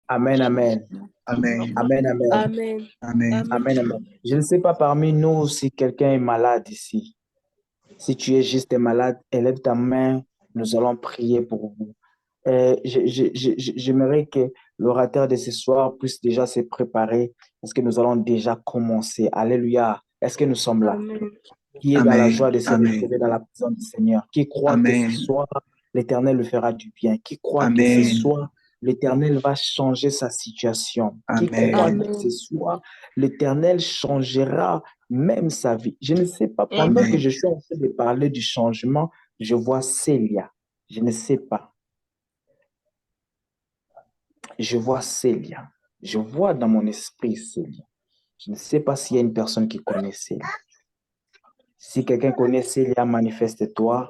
Amen, amen. Amen. Amen, amen. Amen. Amen. Amen. Amen, amen. Je ne sais pas parmi nous si quelqu'un est malade ici. Si tu es juste malade, élève ta main, nous allons prier pour vous. J'aimerais que l'orateur de ce soir puisse déjà se préparer parce que nous allons déjà commencer. Alléluia. Est-ce que nous sommes là? Amen. Qui est dans la Amen. joie de se Amen. retrouver dans la présence du Seigneur? Qui croit que ce Amen. soir, l'Éternel le fera du bien? Qui croit que ce Amen. soir, l'Éternel va changer sa situation? Qui croit Amen. que ce Amen. soir, l'Éternel changera même sa vie? Je ne sais pas, pendant que Amen. je suis en train de parler du changement, je vois Célia. Je ne sais pas. Je vois Célia. Je vois dans mon esprit Célia. Je ne sais pas s'il y a une personne qui connaît Célia. Si quelqu'un connaît Célia, manifeste-toi.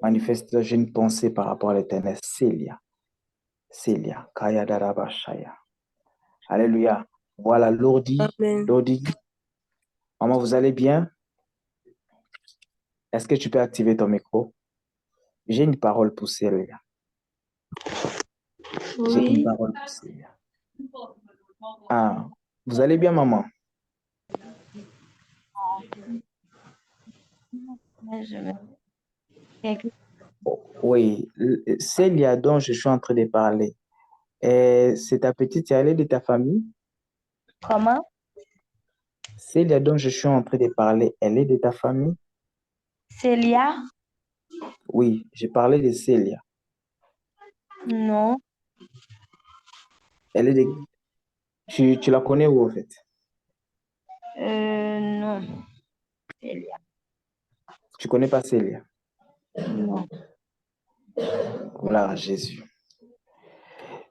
Manifeste j'ai une pensée par rapport à l'éternel. Célia. Célia. Kaya Darabashaya. Alléluia. Voilà, Lordi. Amen. Lordi. Maman, vous allez bien? Est-ce que tu peux activer ton micro? J'ai une parole pour Célia. J'ai une Oui. parole pour Célia. Ah, vous allez bien, maman? Oui, Célia dont je suis en train de parler. C'est ta petite, elle est de ta famille? Comment? Célia dont je suis en train de parler, elle est de ta famille? Célia? Oui, j'ai parlé de Célia. Non. Elle est de... Tu la connais où, en fait? Non. Célia? Tu connais pas Célia? Non. Gloire à Jésus.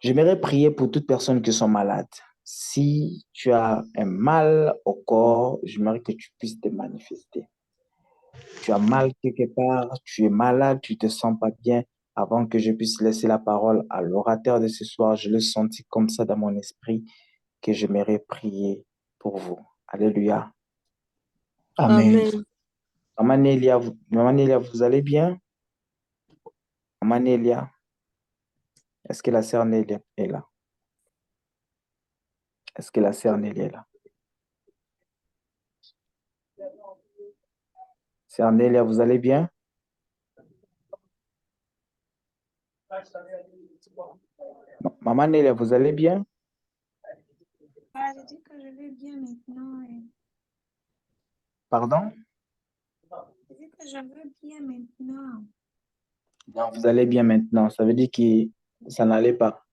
J'aimerais prier pour toutes personnes qui sont malades. Si tu as un mal au corps, j'aimerais que tu puisses te manifester. Tu as mal quelque part, tu es malade, tu te sens pas bien. Avant que je puisse laisser la parole à l'orateur de ce soir, je le sentis comme ça dans mon esprit que j'aimerais prier pour vous. Alléluia. Amen. Amen. Maman Nélia, vous allez bien? Maman Nélia, est-ce que la sœur Nélia est là? Est-ce que la sœur Nélia est là? Sœur Nélia, vous allez bien? Maman Nélia, vous allez bien? Ah, je dis que je vais bien maintenant. Pardon? Je dis que je vais bien maintenant. Non, vous allez bien maintenant. Ça veut dire que ça n'allait pas.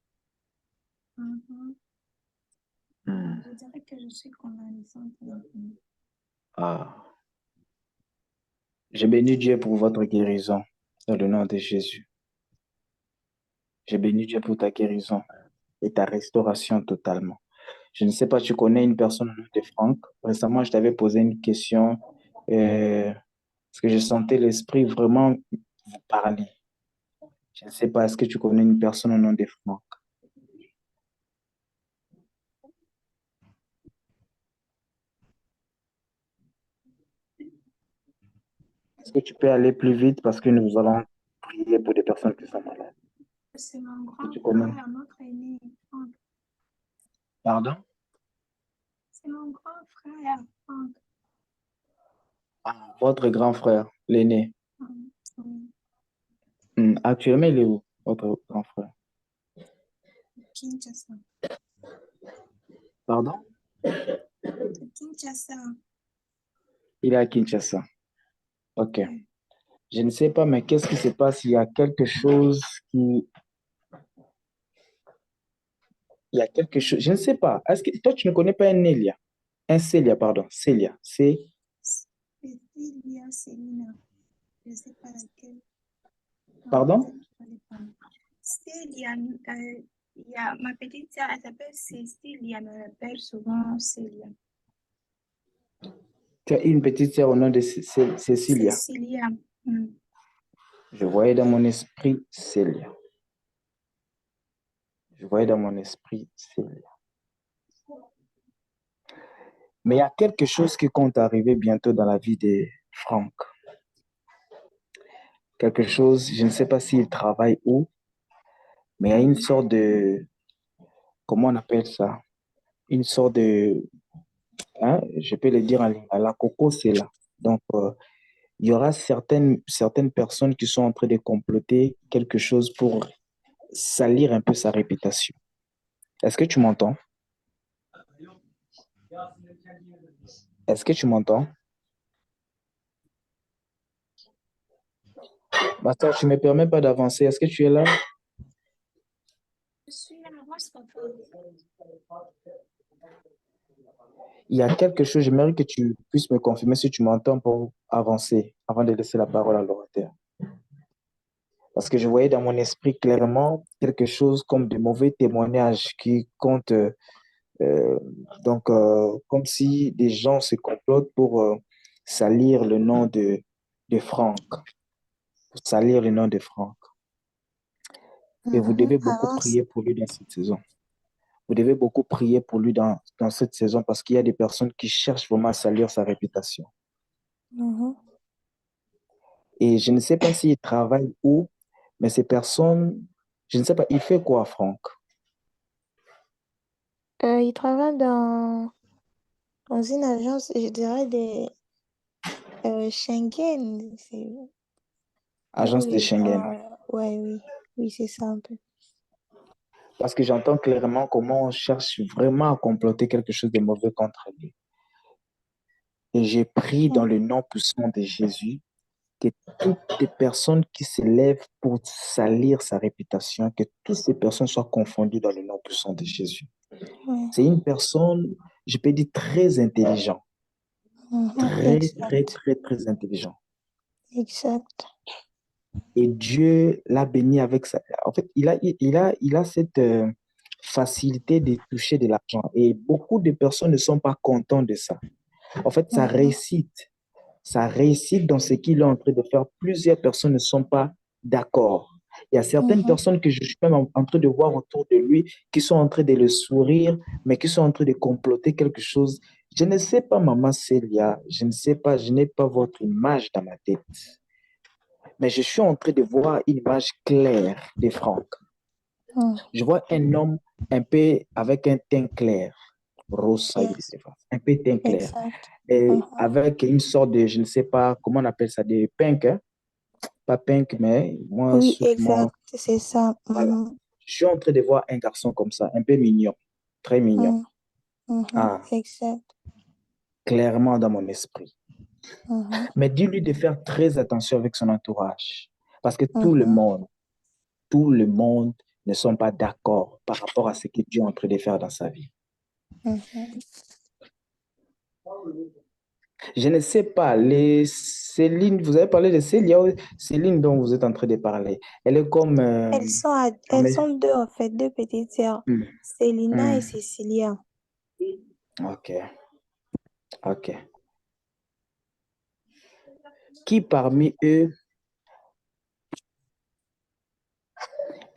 Mhm. Hmm. Je dirais que je suis convalescente maintenant. Ah. Je bénis Dieu pour votre guérison, dans le nom de Jésus. Je bénis Dieu pour ta guérison et ta restauration totalement. Je ne sais pas, tu connais une personne au nom de Franck. Récemment, je t'avais posé une question parce que je sentais l'esprit vraiment vous parler. Je ne sais pas, est-ce que tu connais une personne au nom de Franck? Est-ce que tu peux aller plus vite parce que nous allons prier pour des personnes qui sont malades? C'est mon Est-ce que grand tu connais? frère, notre aîné, Franck. Pardon? C'est mon grand frère, Franck. Ah, votre grand frère, l'aîné. Oui. Actuellement, il est où, votre grand frère? Kinshasa. Pardon? Kinshasa. Il est à Kinshasa. OK. Oui. Je ne sais pas, mais qu'est-ce qui se passe? Il y a quelque chose qui... Il y a quelque chose... Je ne sais pas. Est-ce que toi, tu ne connais pas un Nélia? Un Célia, pardon. Célia. C'est... Célia, Célina. Je ne sais pas laquelle. Pardon? Célia, il y a ma petite sœur, elle s'appelle Cécilia, mais elle appelle souvent Célia. Tu as une petite sœur au nom de Cécilia. Cécilia. Je voyais dans mon esprit Célia. Je voyais dans mon esprit Célia. Mais il y a quelque chose qui compte arriver bientôt dans la vie de Franck. Quelque chose, je ne sais pas s'il travaille où, mais il y a une sorte de... comment on appelle ça? Une sorte de, hein, je peux le dire en ligne, la coco, c'est là. Donc, il y aura certaines personnes qui sont en train de comploter quelque chose pour salir un peu sa réputation. Est-ce que tu m'entends? Est-ce que tu m'entends? Basta, tu ne me permets pas d'avancer. Est-ce que tu es là? Je suis là, moi, je comprends. Il y a quelque chose, j'aimerais que tu puisses me confirmer si tu m'entends pour avancer avant de laisser la parole à l'orateur. Parce que je voyais dans mon esprit clairement quelque chose comme de mauvais témoignages qui comptent, euh, comme si des gens se complotent pour salir le nom de Franck, pour salir le nom de Franck. Et vous devez beaucoup Avance. prier pour lui dans cette saison. Vous devez beaucoup prier pour lui dans cette saison parce qu'il y a des personnes qui cherchent vraiment à salir sa réputation. Mhm. Et je ne sais pas s'il travaille où, mais ces personnes, je ne sais pas, il fait quoi, Franck? Il travaille dans une agence, je dirais, des Schengen. C'est où Agence de les Schengen. gens. Ouais, oui. Oui, c'est ça un peu. Parce que j'entends clairement comment on cherche vraiment à comploter quelque chose de mauvais contre lui. Et j'ai pris dans Mm. le nom puissant de Jésus que toutes les personnes qui se lèvent pour salir sa réputation, que toutes ces personnes soient confondues dans le nom puissant de Jésus. Ouais. C'est une personne, je peux dire, très intelligent. Mhm. Très, très, Exact. très, très intelligent. Exact. Et Dieu l'a béni avec ça. En fait, il a cette facilité de toucher de l'argent. Et beaucoup de personnes ne sont pas contentes de ça. En fait, Mhm. sa réussite dans ce qu'il est en train de faire, plusieurs personnes ne sont pas d'accord. Il y a certaines Mhm. personnes que je suis même en train de voir autour de lui qui sont en train de le sourire, mais qui sont en train de comploter quelque chose. Je ne sais pas, Maman Célia, je ne sais pas, je n'ai pas votre image dans ma tête, mais je suis en train de voir une image claire de Franck. Mm. Je vois un homme un peu avec un teint clair, rose, Yes. un peu teint clair, Exact. et Mhm. avec une sorte de, je ne sais pas comment on appelle ça, de pink, hein? Pas pink, mais moi, Oui, moi, exact. C'est ça. voilà. Mhm. Je suis en train de voir un garçon comme ça, un peu mignon, très mignon. Mm. Mhm. Ah, Exact. clairement dans mon esprit. Mhm. Mais dis-lui de faire très attention avec son entourage, parce que Mhm. tout le monde ne sont pas d'accord par rapport à ce que Dieu est en train de faire dans sa vie. Mhm. Je ne sais pas, les Céline, vous avez parlé de Célia, Céline dont vous êtes en train de parler. Elle est comme... Elles sont deux en fait, deux petites sœurs. Hmm, Célina et hmm. Cécilia. Ok, ok. Qui parmi eux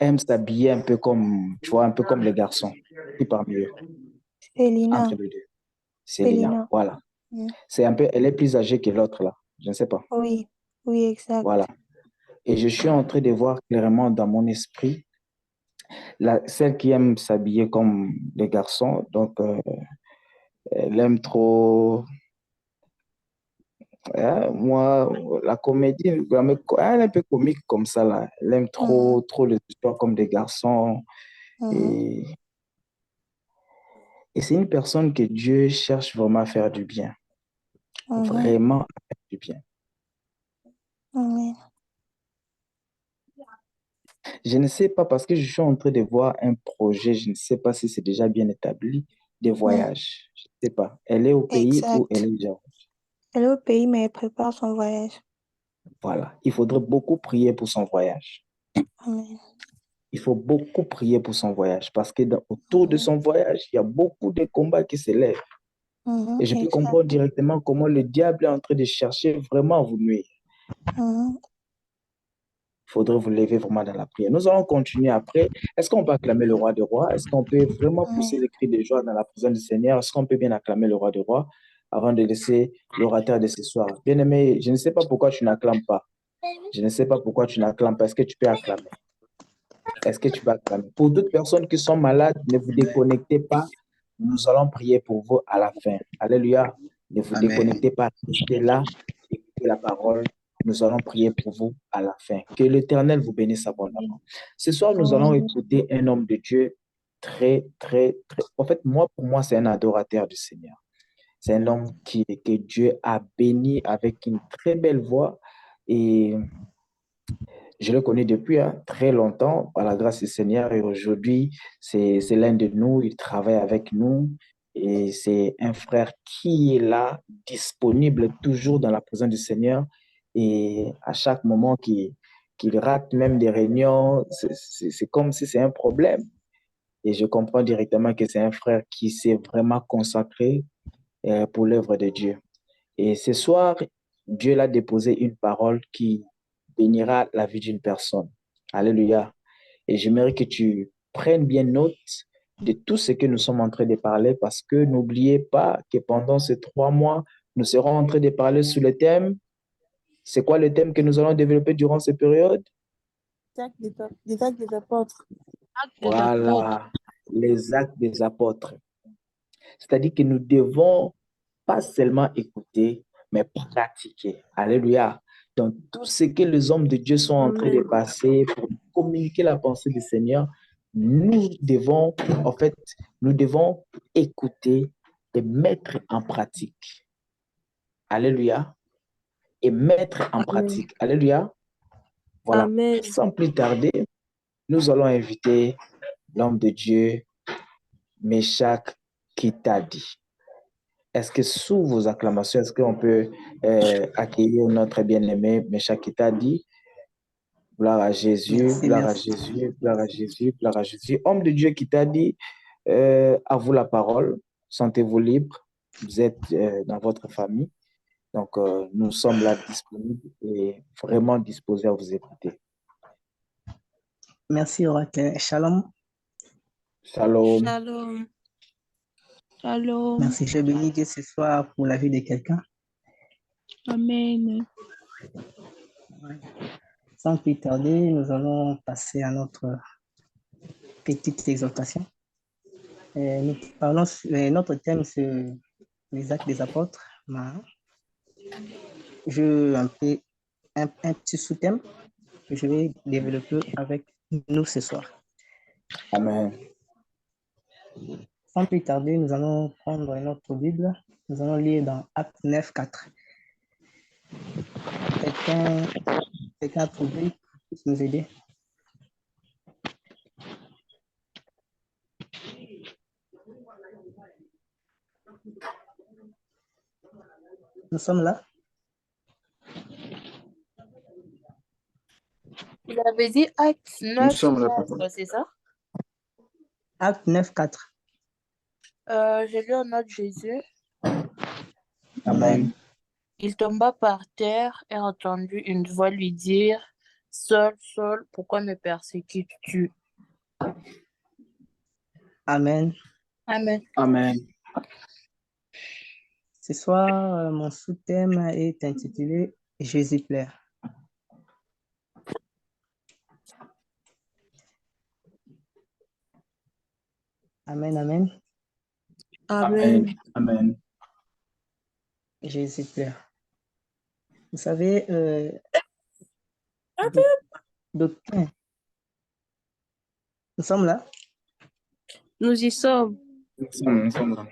aime s'habiller un peu comme, tu vois, un peu comme les garçons? Qui parmi eux, entre Célina. les deux? Célia, Célina. voilà. Mm. C'est un peu, elle est plus âgée que l'autre là. Je ne sais pas. Oui, oui, Voilà. exact. Et je suis en train de voir clairement dans mon esprit celle qui aime s'habiller comme les garçons. Donc, elle aime trop. Moi, la comédie, elle est un peu comique comme ça là. Elle aime Mhm. trop les histoires comme des garçons. Mhm. Et, et c'est une personne que Dieu cherche vraiment à faire du bien. Mhm. Vraiment à faire du bien. Amen. Je ne sais pas parce que je suis en train de voir un projet, je ne sais pas si c'est déjà bien établi, des Mm. voyages. Je ne sais pas. Elle est au pays ou elle Exact. est déjà. Elle est au pays, mais elle prépare son voyage. Voilà. Il faudrait beaucoup prier pour son voyage. Amen. Il faut beaucoup prier pour son voyage parce que autour de Mhm. son voyage, il y a beaucoup de combats qui s'élèvent. Mhm. Et je peux comprendre Exact. directement comment le diable est en train de chercher vraiment à vous nuire. Mhm. Il faudrait vous lever vraiment dans la prière. Nous allons continuer après. Est-ce qu'on peut acclamer le roi des rois? Est-ce qu'on peut vraiment pousser Amen. les cris de joie dans la présence du Seigneur? Est-ce qu'on peut bien acclamer le roi des rois avant de laisser l'orateur de ce soir? Bien-aimé, je ne sais pas pourquoi tu n'acclames pas. Je ne sais pas pourquoi tu n'acclames pas. Est-ce que tu peux acclamer? Est-ce que tu vas acclamer? Pour d'autres personnes qui sont malades, ne vous Amen. déconnectez pas. Nous allons prier pour vous à la fin. Alléluia. Ne vous Amen. déconnectez pas. Restez là. Écoutez la parole. Nous allons prier pour vous à la fin. Que l'Éternel vous bénisse abondamment. Ce soir, nous allons écouter un homme de Dieu très, très, très. En fait, pour moi, c'est un adorateur du Seigneur. C'est un homme que Dieu a béni avec une très belle voix. Et je le connais depuis très longtemps, par la grâce du Seigneur. Et aujourd'hui, c'est l'un de nous. Il travaille avec nous. Et c'est un frère qui est là, disponible toujours dans la présence du Seigneur. Et à chaque moment qu'il rate même des réunions, c'est comme si c'est un problème. Et je comprends directement que c'est un frère qui s'est vraiment consacré pour l'œuvre de Dieu. Et ce soir, Dieu l'a déposé une parole qui bénira la vie d'une personne. Alléluia. Et j'aimerais que tu prennes bien note de tout ce que nous sommes en train de parler parce que n'oubliez pas que pendant ces 3 mois, nous serons en train de parler sur le thème. C'est quoi le thème que nous allons développer durant cette période? Des actes des apôtres. Des apôtres. Voilà, les actes des apôtres. C'est-à-dire que nous devons pas seulement écouter, mais pratiquer. Alléluia. Donc, tout ce que les hommes de Dieu sont en train de passer pour communiquer la pensée du Seigneur, nous devons, en fait, nous devons écouter et mettre en pratique. Alléluia. Et mettre en Amen. pratique. Alléluia. Voilà. Amen. Sans plus tarder, nous allons inviter l'homme de Dieu, Meshach Kitadi. Est-ce que sous vos acclamations, est-ce qu'on peut accueillir notre bien-aimé Meshach Kitadi? Gloire à Jésus, Merci, gloire à merci. Jésus, gloire à Jésus, gloire à Jésus. Homme de Dieu qui t'a dit, à vous la parole, sentez-vous libre, vous êtes dans votre famille. Donc, nous sommes là disponibles et vraiment disposés à vous écouter. Merci, oracle. Shalom. Shalom. Shalom. Shalom. Merci. Je bénis Dieu ce soir pour la vie de quelqu'un. Amen. Sans plus tarder, nous allons passer à notre petite exhortation. Nous parlons, notre thème, c'est les actes des apôtres. Je un petit sous-thème que je vais développer avec nous ce soir. Amen. Sans plus tarder, nous allons prendre notre Bible. Nous allons lire dans Acte 9, 4. Quelqu'un a trouvé qui puisse nous aider? Nous sommes là? Il avait dit Acte 9, sommes là, 4, c'est ça? Acte 9, 4. J'ai lu en note Jésus. Amen. Il tomba par terre et entendit une voix lui dire, Saul, Saul, pourquoi me persécutes-tu? Amen. Amen. Amen. Ce soir, mon sous-thème est intitulé Jésus plaire. Amen, amen. Amen. Amen. Jésus plaire. Vous savez, d'aucuns, nous sommes là. Nous y sommes. Nous sommes là.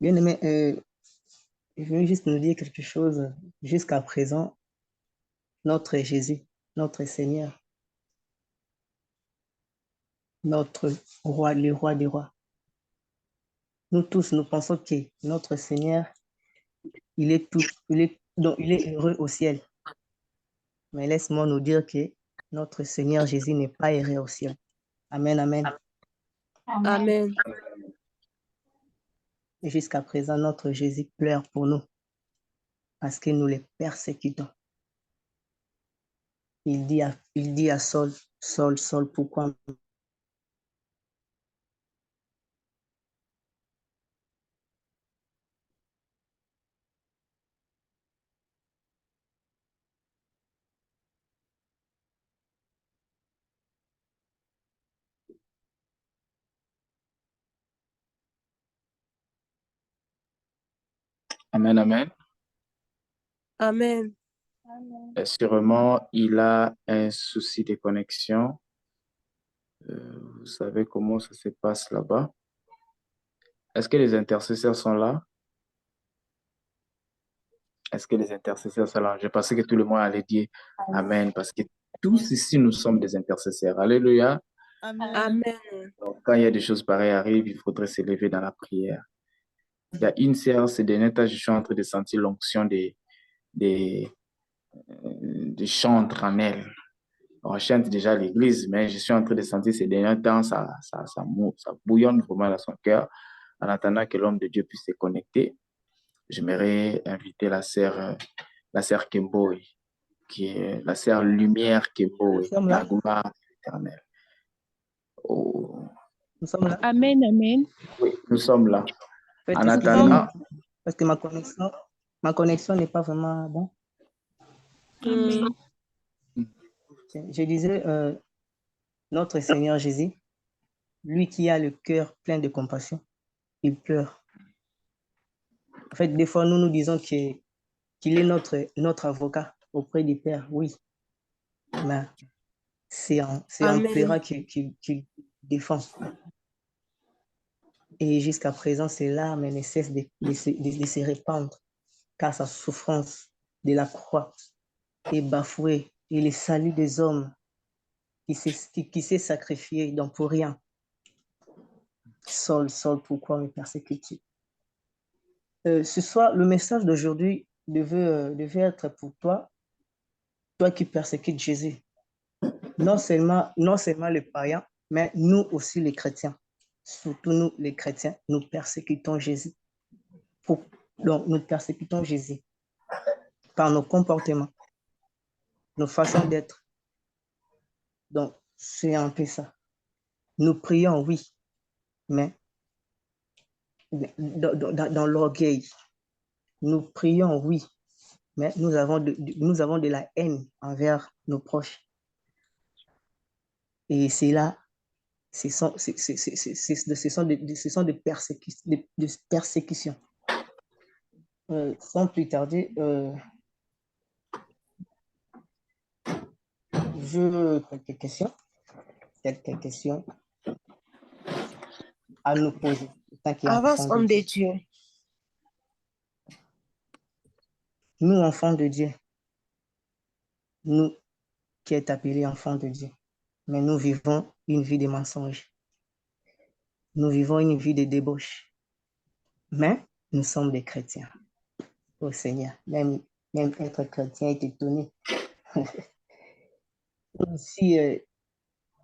Bien aimé, je veux juste nous dire quelque chose. Jusqu'à présent, notre Jésus, notre Seigneur, notre roi, le roi des rois. Nous tous, nous pensons que notre Seigneur, il est heureux au ciel. Mais laisse-moi nous dire que notre Seigneur Jésus n'est pas heureux au ciel. Amen, amen. Amen. Et jusqu'à présent, notre Jésus pleure pour nous parce que nous les persécutons. Il dit à Saul, Saul, Saul, pourquoi Amen, amen. Amen. Et sûrement, il a un souci de connexion. Vous savez comment ça se passe là-bas. Est-ce que les intercesseurs sont là? Est-ce que les intercesseurs sont là? Je pensais que tout le monde allait dire Amen, parce que tous ici, nous sommes des intercesseurs. Alléluia. Amen. Donc, quand il y a des choses pareilles arrivent, il faudrait s'élever dans la prière. Il y a une séance ces derniers temps, je suis en train de sentir l'onction des chants tranels. On chante déjà à l'église, mais je suis en train de sentir ces derniers temps, ça bouillonne vraiment dans son cœur. En attendant que l'homme de Dieu puisse se connecter, j'aimerais inviter la sœur Kemboy, qui est la sœur Lumière Kemboy, Nous sommes la là. gloire éternelle. Oh, Nous sommes là. Amen, amen. oui, nous sommes là. Faites En excusez, attendant, parce que ma connexion n'est pas vraiment bon. Amen. Je disais, notre Seigneur Jésus, lui qui a le cœur plein de compassion, il pleure. En fait, des fois, nous nous disons qu'il est notre avocat auprès du Père, oui, mais c'est en Amen. pleurant qu'il défend. Et jusqu'à présent, ces larmes ne cessent de se répandre, car sa souffrance de la croix est bafouée et le salut des hommes qui s'est sacrifié, donc pour rien. Saul, pourquoi me persécutes-tu? Ce soir, le message d'aujourd'hui devait être pour toi, toi qui persécutes Jésus. Non seulement les païens, mais nous aussi les chrétiens. Surtout nous les chrétiens, nous persécutons Jésus. Donc, nous persécutons Jésus par nos comportements, nos façons d'être. Donc, c'est un peu ça. Nous prions, oui, mais dans l'orgueil. Nous prions, oui, mais nous avons de la haine envers nos proches. Et c'est là, ce sont des persécutions. Sans plus tarder, quelques questions à nous poser. Avance, homme de Dieu. Nous, enfants de Dieu, nous qui est appelés enfants de Dieu, mais nous vivons une vie de mensonges. Nous vivons une vie de débauche. Mais nous sommes des chrétiens. Oh Seigneur, même être chrétien est étonné. Si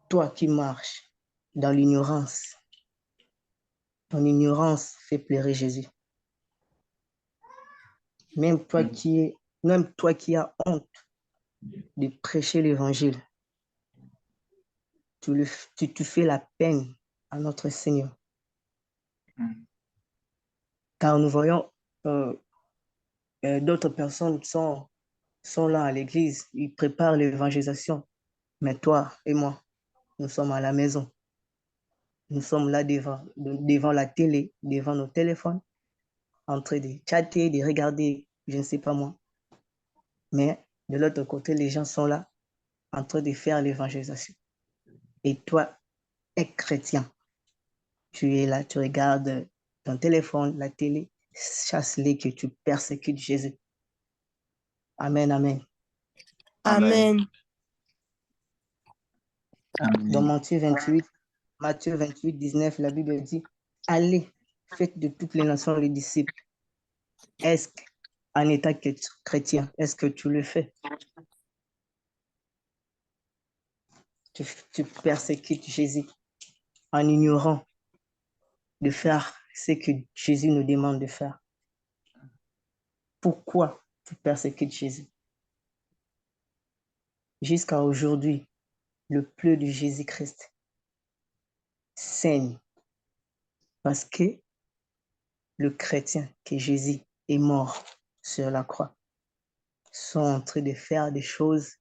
toi qui marches dans l'ignorance, ton ignorance fait pleurer Jésus. Même toi qui as honte de prêcher l'évangile, tu fais la peine à notre Seigneur. Car nous voyons d'autres personnes sont là à l'église, ils préparent l'évangélisation. Mais toi et moi, nous sommes à la maison. Nous sommes là devant la télé, devant nos téléphones, en train de chatter, de regarder, je ne sais pas moi. Mais de l'autre côté, les gens sont là en train de faire l'évangélisation. Et toi, es chrétien. Tu es là, tu regardes ton téléphone, la télé, chasse-les que tu persécutes Jésus. Amen, amen. Amen. Dans Matthieu 28, 19, la Bible dit, allez, faites de toutes les nations les disciples. Est-ce qu'en état chrétien, est-ce que tu le fais? Tu persécutes Jésus en ignorant de faire ce que Jésus nous demande de faire. Pourquoi tu persécutes Jésus? Jusqu'à aujourd'hui, le pleu de Jésus-Christ saigne parce que le chrétien que Jésus est mort sur la croix sont en train de faire des choses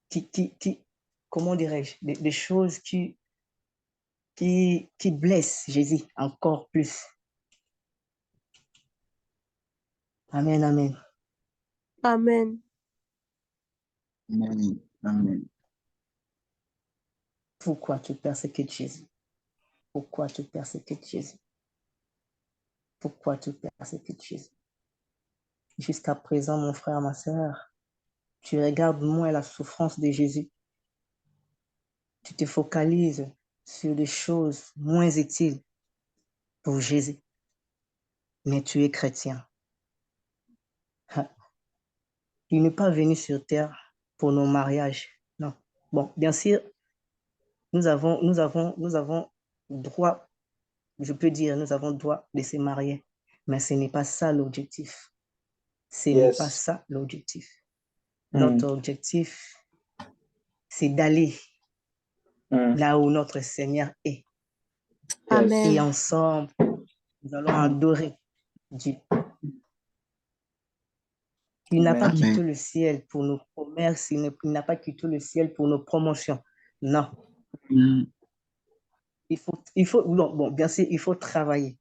qui comment dirais-je, des choses qui blessent Jésus encore plus. Amen, amen. Amen. Amen. Amen. Pourquoi tu persécutes Jésus? Pourquoi tu persécutes Jésus? Pourquoi tu persécutes Jésus? Jusqu'à présent, mon frère, ma sœur, tu regardes moins la souffrance de Jésus. Tu te focalises sur des choses moins utiles pour Jésus. Mais tu es chrétien. Il n'est pas venu sur terre pour nos mariages. Non. Bon, bien sûr, nous avons droit, je peux dire, nous avons droit de se marier. Mais ce n'est pas ça l'objectif. Ce n'est pas Yes. ça l'objectif. Mm. Notre objectif, c'est d'aller là où notre Seigneur est. Amen. Et ensemble, nous allons adorer Dieu. Il n'a pas Amen. quitté le ciel pour nos commerces, il n'a pas quitté le ciel pour nos promotions. Non. Mm. Bien sûr, il faut travailler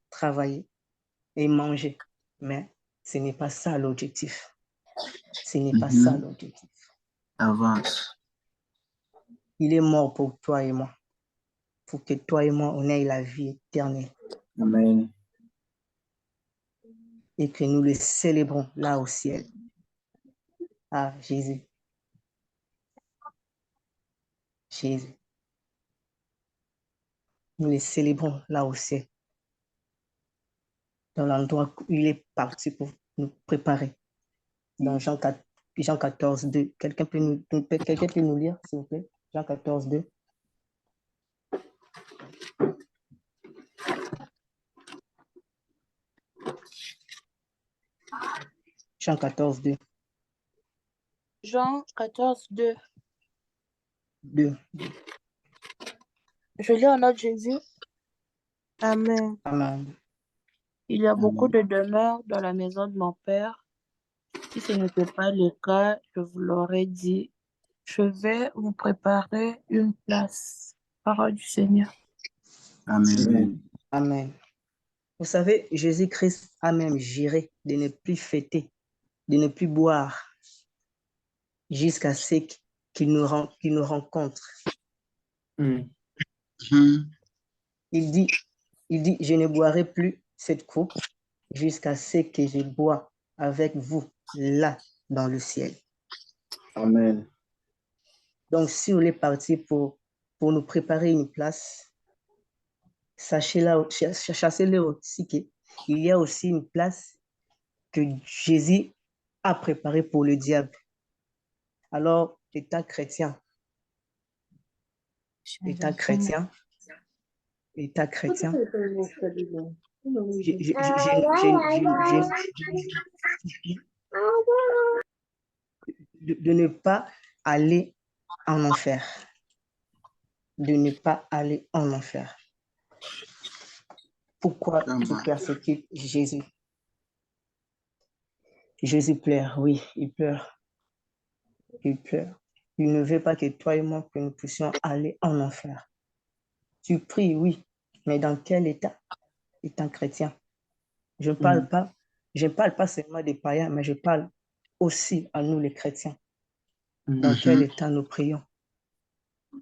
et manger. Mais ce n'est pas ça l'objectif. Ce n'est pas ça l'objectif. Avance. Il est mort pour toi et moi. Pour que toi et moi, on ait la vie éternelle. Amen. Et que nous le célébrons là au ciel. Ah, Jésus. Jésus. Nous le célébrons là au ciel. Dans l'endroit où il est parti pour nous préparer. Dans Jean 14, 2. Quelqu'un peut nous lire, s'il vous plaît? Jean 14, 2. Jean 14, 2. Jean 14, 2. 2. Je lis en nom de Jésus. Amen. Amen. Il y a beaucoup de demeures dans la maison de mon Père. Si ce n'était pas le cas, je vous l'aurais dit. Je vais vous préparer une place. Parole du Seigneur. Amen. Amen. Vous savez, Jésus-Christ a même juré de ne plus fêter, de ne plus boire jusqu'à ce qu'il nous rencontre. Mm. Il dit, je ne boirai plus cette coupe jusqu'à ce que je bois avec vous là dans le ciel. Amen. Donc, si on est parti pour nous préparer une place, chassez-le aussi qu'il y a aussi une place que Jésus a préparée pour le diable. Alors, étant chrétien, je de ne pas aller en enfer. De ne pas aller en enfer. Pourquoi tu persécutes Jésus? Jésus pleure, oui, il pleure. Il pleure. Il ne veut pas que toi et moi, que nous puissions aller en enfer. Tu pries, oui, mais dans quel état? Étant chrétien. Je ne parle pas seulement des païens, mais je parle aussi à nous les chrétiens. Dans quel état nous prions?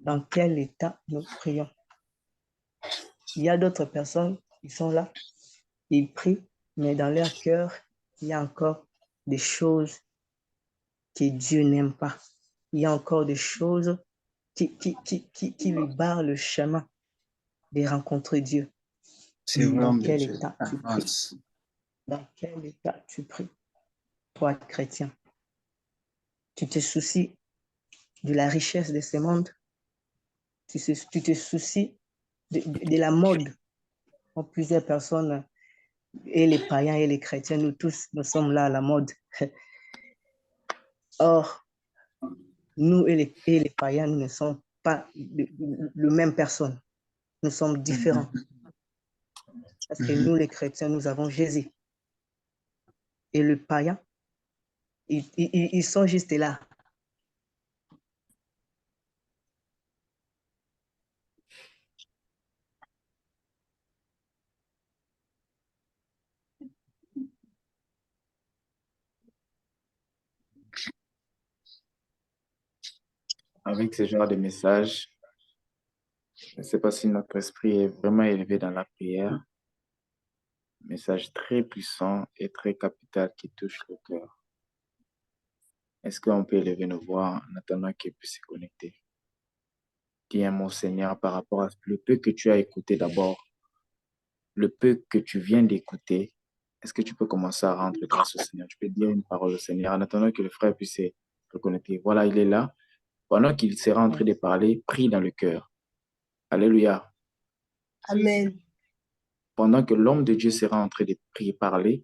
Dans quel état nous prions? Il y a d'autres personnes qui sont là, ils prient, mais dans leur cœur, il y a encore des choses que Dieu n'aime pas. Il y a encore des choses qui lui barrent le chemin de rencontrer Dieu. C'est vrai, Dans quel état tu pries? avance. Dans quel état tu pries? Toi, chrétien, tu te soucies de la richesse de ce monde? Tu te soucies de la mode? Plusieurs personnes, et les païens et les chrétiens, nous tous, nous sommes là à la mode. Or, nous et les païens, nous ne sommes pas la même personne. Nous sommes différents. Parce que nous, les chrétiens, nous avons Jésus. Et le païen, ils sont juste là. avec ce genre de message, je ne sais pas si notre esprit est vraiment élevé dans la prière. Message très puissant et très capital qui touche le cœur. Est-ce qu'on peut élever nos voix en attendant qu'il puisse se connecter? Dis un mot, Seigneur, par rapport à le peu que tu as écouté d'abord, le peu que tu viens d'écouter. Est-ce que tu peux commencer à rendre grâce au Seigneur? Tu peux dire une parole au Seigneur en attendant que le frère puisse se reconnecter. Voilà, il est là. Pendant qu'il sera en train de parler, prie dans le cœur. Alléluia. Amen. Pendant que l'homme de Dieu sera en train de prier, parler,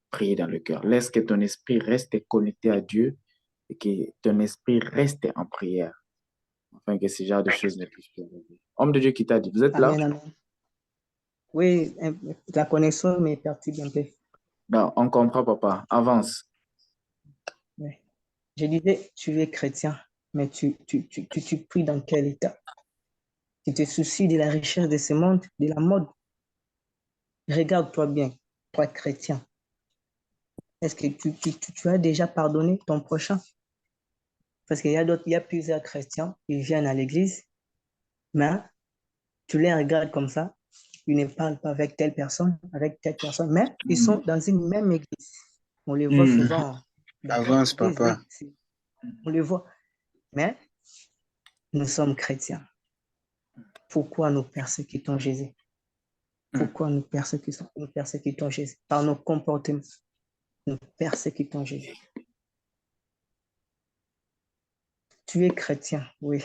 prie dans le cœur. Laisse que ton esprit reste connecté à Dieu et que ton esprit reste en prière, afin que ce genre de choses ne puissent plus arriver. Homme de Dieu qui t'a dit, vous êtes là? Amen, amen. Oui, la connexion m'est perturbe un peu. Non, on comprend, papa. Avance. Oui. Je disais, tu es chrétien, mais tu pries dans quel état? Tu te soucies de la richesse de ce monde, de la mode. Regarde-toi bien, toi chrétien. Est-ce que tu as déjà pardonné ton prochain? Parce qu'il y a plusieurs chrétiens, ils viennent à l'église, mais tu les regardes comme ça, ils ne parlent pas avec telle personne, mais ils sont dans une même église. On les voit souvent dans Avance, l'église, papa. oui, on les voit. Mais nous sommes chrétiens. Pourquoi nous persécutons Jésus? Pourquoi nous persécutons Jésus? Par nos comportements, nous persécutons Jésus. Tu es chrétien, oui,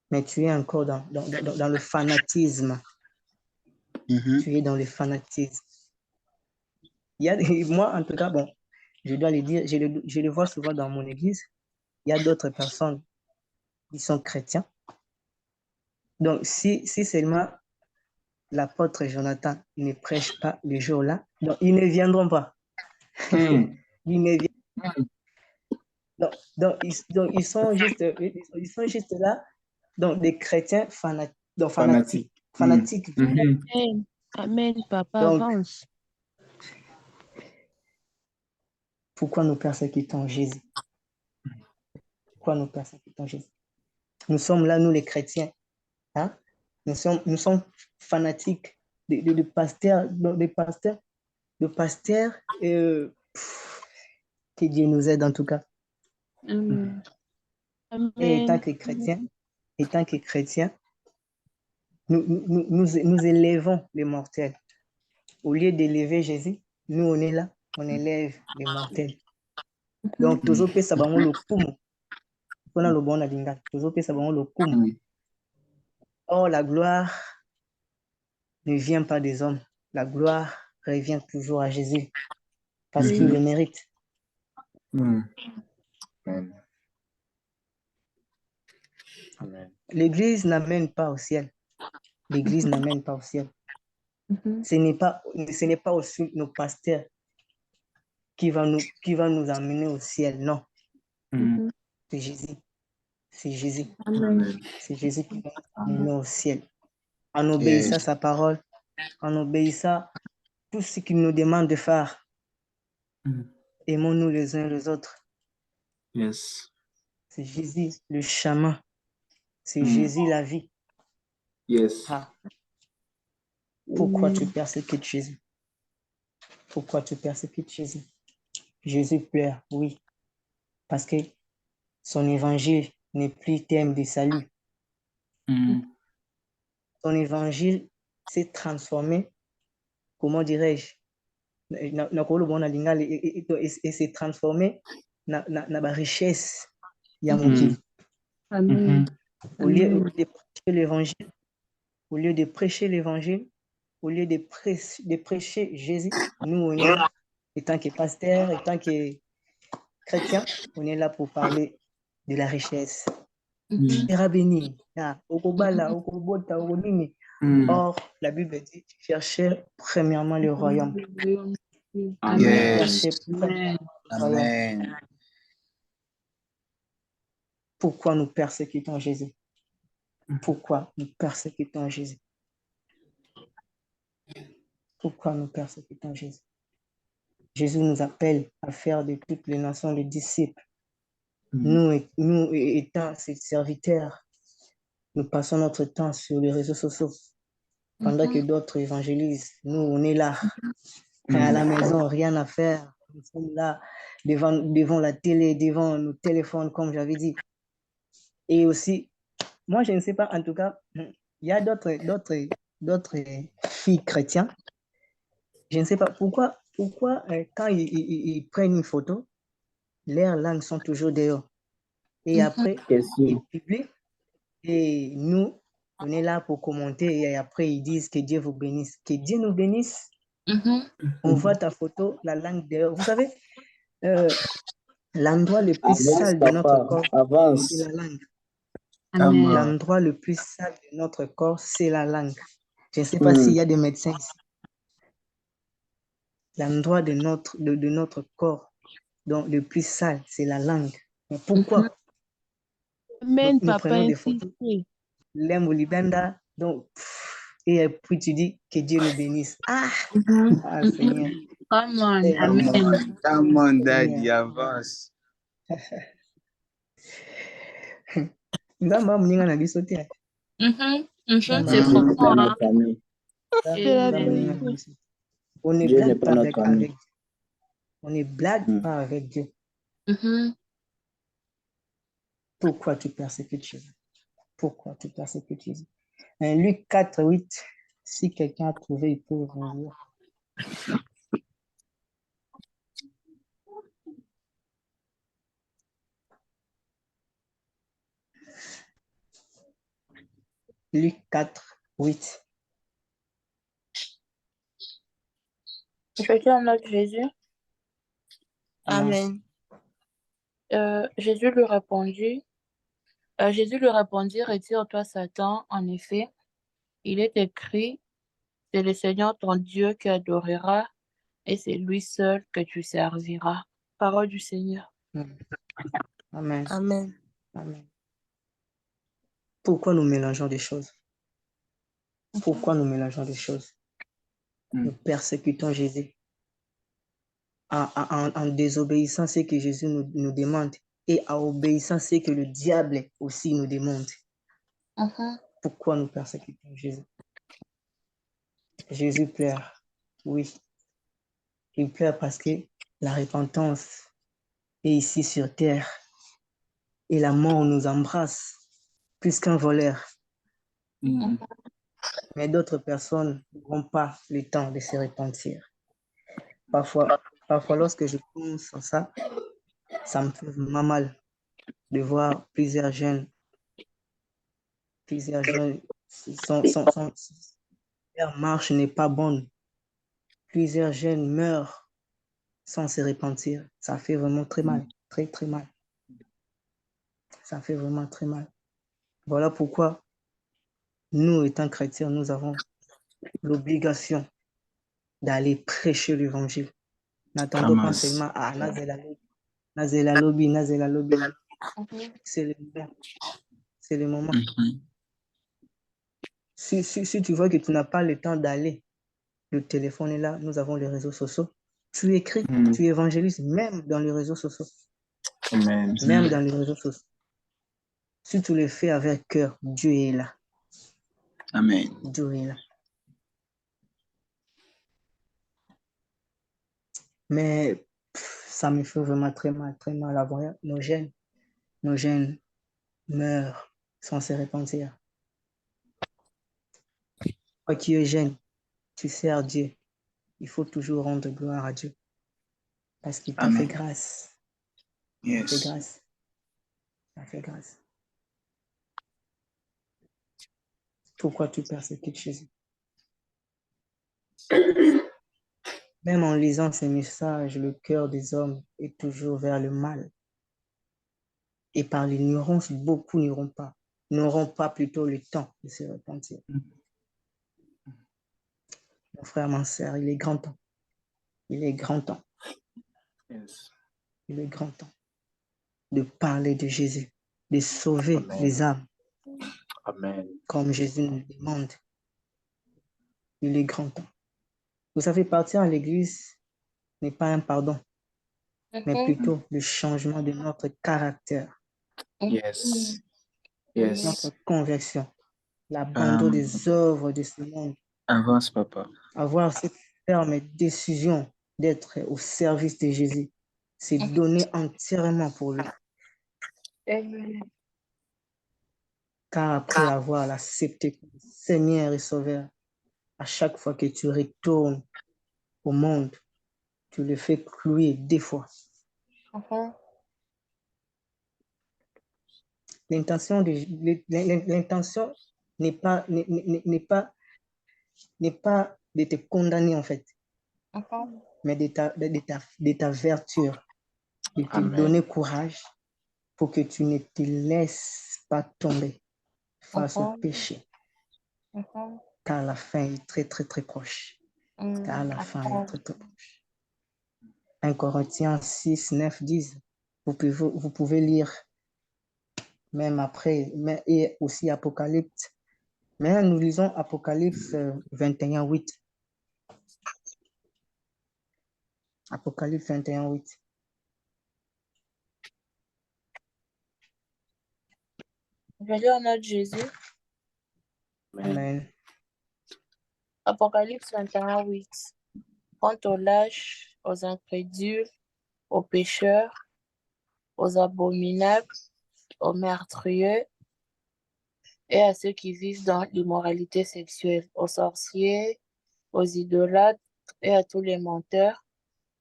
mais tu es encore dans le fanatisme. Tu es dans le fanatisme. Moi, en tout cas, bon, je dois le dire, je le vois souvent dans mon église. Il y a d'autres personnes qui sont chrétiens. Donc, si seulement l'apôtre Jonathan ne prêche pas le jour-là, donc ils ne viendront pas. Ils ne viendront. Donc, ils sont juste là, donc des chrétiens fanatiques. Amen. Amen, papa, Donc, avance. pourquoi nous persécutons Jésus? Pourquoi nous persécutons Jésus? Nous sommes là, nous les chrétiens. Hein? Nous sommes fanatiques de pasteurs, que Dieu nous aide en tout cas. Amen. Et Amen. étant que chrétiens, nous élevons les mortels. Au lieu d'élever Jésus, nous on est là, on élève les mortels. Donc, tozopesa bango lokumu. Mpona lobona na lingala, tozopesa bango lokumu. Or, la gloire ne vient pas des hommes. La gloire revient toujours à Jésus parce qu'il le mérite. Amen. Amen. L'Église n'amène pas au ciel. L'Église n'amène pas au ciel. Ce n'est pas aussi nos pasteurs qui va nous amener au ciel. Non. C'est Jésus. C'est Jésus. Amen. C'est Jésus qui va nous amener au ciel. En obéissant à sa parole, en obéissant à tout ce qu'il nous demande de faire. Aimons-nous les uns les autres. Yes. C'est Jésus le chemin. C'est Jésus la vie. Yes. Ah. Pourquoi tu persécutes Jésus? Pourquoi tu persécutes Jésus? Jésus pleure, oui, parce que son évangile n'est plus thème de salut. Son évangile s'est transformé, comment dirais-je, et s'est transformé dans la richesse. Amen. Au lieu de prêcher l'évangile, au lieu de prêcher l'évangile, au lieu de prêcher Jésus, nous, on est là, étant que pasteur, étant que chrétien, on est là pour parler de la richesse. Sera béni. Or, la Bible dit, cherchez premièrement le royaume. Yes. Cherchez premièrement le royaume. Amen. Pourquoi nous persécutons Jésus? Pourquoi nous persécutons Jésus? Pourquoi nous persécutons Jésus? Jésus nous appelle à faire de toutes les nations des disciples. Nous, étant ses serviteurs, nous passons notre temps sur les réseaux sociaux pendant que d'autres évangélisent. Nous, on est là, à la maison, rien à faire. Nous sommes là devant la télé, devant nos téléphones, comme j'avais dit. Et aussi, moi, je ne sais pas, en tout cas, il y a d'autres filles chrétiennes. Je ne sais pas pourquoi quand ils prennent une photo, leurs langues sont toujours dehors. Et après, ils publient. Et nous, on est là pour commenter. Et après, ils disent que Dieu vous bénisse. Que Dieu nous bénisse. On voit ta photo, la langue dehors. Vous savez, l'endroit le plus sale de notre corps, c'est la langue. L'endroit le plus sale de notre corps, c'est la langue. Je ne sais pas s'il y a des médecins ici. L'endroit de notre corps, donc le plus sale, c'est la langue. Mais pourquoi? Amen, Nous papa, prenons des photos. L'Embolibenda, donc, et puis tu dis que Dieu nous bénisse. Ah, Seigneur. Come on, Seigneur. amen. Come on, daddy, avance. Nzamba muninga na biso te. C'est profond, hein? C'est la vérité. On ne Dieu n'est blague pas pas notre avec ami. Dieu. On ne blague pas avec Dieu. Pourquoi tu persécutes Jésus? Pourquoi tu persécutes Jésus? Luc 4, 8, si quelqu'un a trouvé, il peut ouvrir. Luc 4, 8. Je vais dire en note Jésus. Amen. Jésus lui répondit, retire-toi Satan, en effet, il est écrit, c'est le Seigneur ton Dieu qui adorera et c'est lui seul que tu serviras. Parole du Seigneur. Amen. Amen. Amen. Pourquoi nous mélangeons des choses? Pourquoi nous mélangeons des choses? Nous persécutons Jésus en désobéissant ce que Jésus nous demande et en obéissant ce que le diable aussi nous demande. Pourquoi nous persécutons Jésus? Jésus pleure. Oui. Il pleure parce que la repentance est ici sur terre et la mort nous embrasse plus qu'un voleur. Mais d'autres personnes n'auront pas le temps de se repentir. Parfois, lorsque je pense à ça, ça me fait vraiment mal de voir plusieurs jeunes, leur marche n'est pas bonne. Plusieurs jeunes meurent sans se repentir. Ça fait vraiment très mal, très, très mal. Ça fait vraiment très mal. Voilà pourquoi nous, étant chrétiens, nous avons l'obligation d'aller prêcher l'évangile. N'attendons pas seulement à Nazela Lobby. C'est le moment. C'est le moment. Si tu vois que tu n'as pas le temps d'aller, le téléphone est là, nous avons les réseaux sociaux. Tu écris, tu évangélises, même dans les réseaux sociaux. Amen. Même dans les réseaux sociaux. Si tu le fais avec cœur, Dieu est là. Amen. Dieu est là. Mais ça me fait vraiment très mal à voir nos jeunes meurent sans se repentir. Toi qui es jeune, tu sers Dieu. Il faut toujours rendre gloire à Dieu. Parce qu'il t'a fait grâce. Yes. Il t'a fait grâce. Pourquoi tu persécutes Jésus? Même en lisant ces messages, le cœur des hommes est toujours vers le mal. Et par l'ignorance, beaucoup n'auront pas plutôt le temps de se repentir. Mon frère, ma sœur, il est grand temps. Il est grand temps. Yes. Il est grand temps de parler de Jésus, de sauver les âmes. Amen. Comme Jésus nous demande. Il est grand temps. Vous savez, partir à l'église n'est pas un pardon. mais plutôt le changement de notre caractère, Yes. Yes. notre conversion, l'abandon des œuvres de ce monde, Avance, papa. avoir cette ferme décision d'être au service de Jésus, c'est donner entièrement pour lui. Amen. Car après avoir l'accepté comme Seigneur et Sauveur, à chaque fois que tu retournes au monde, tu le fais clouer des fois. L'intention n'est pas de te condamner en fait, mais de t'avertir, de te Amen. donner courage pour que tu ne te laisses pas tomber face au péché, car la fin est très très très proche. Car la fin est très très proche. 1 Corinthiens 6, 9, 10. Vous pouvez lire même après, et aussi Apocalypse. Mais nous lisons Apocalypse 21, 8. Apocalypse 21, 8. Je vais lire en nom de Jésus. Amen. Apocalypse 21, 8. Quant aux lâches, aux incrédules, aux pécheurs, aux abominables, aux meurtriers et à ceux qui vivent dans l'immoralité sexuelle, aux sorciers, aux idolâtres et à tous les menteurs,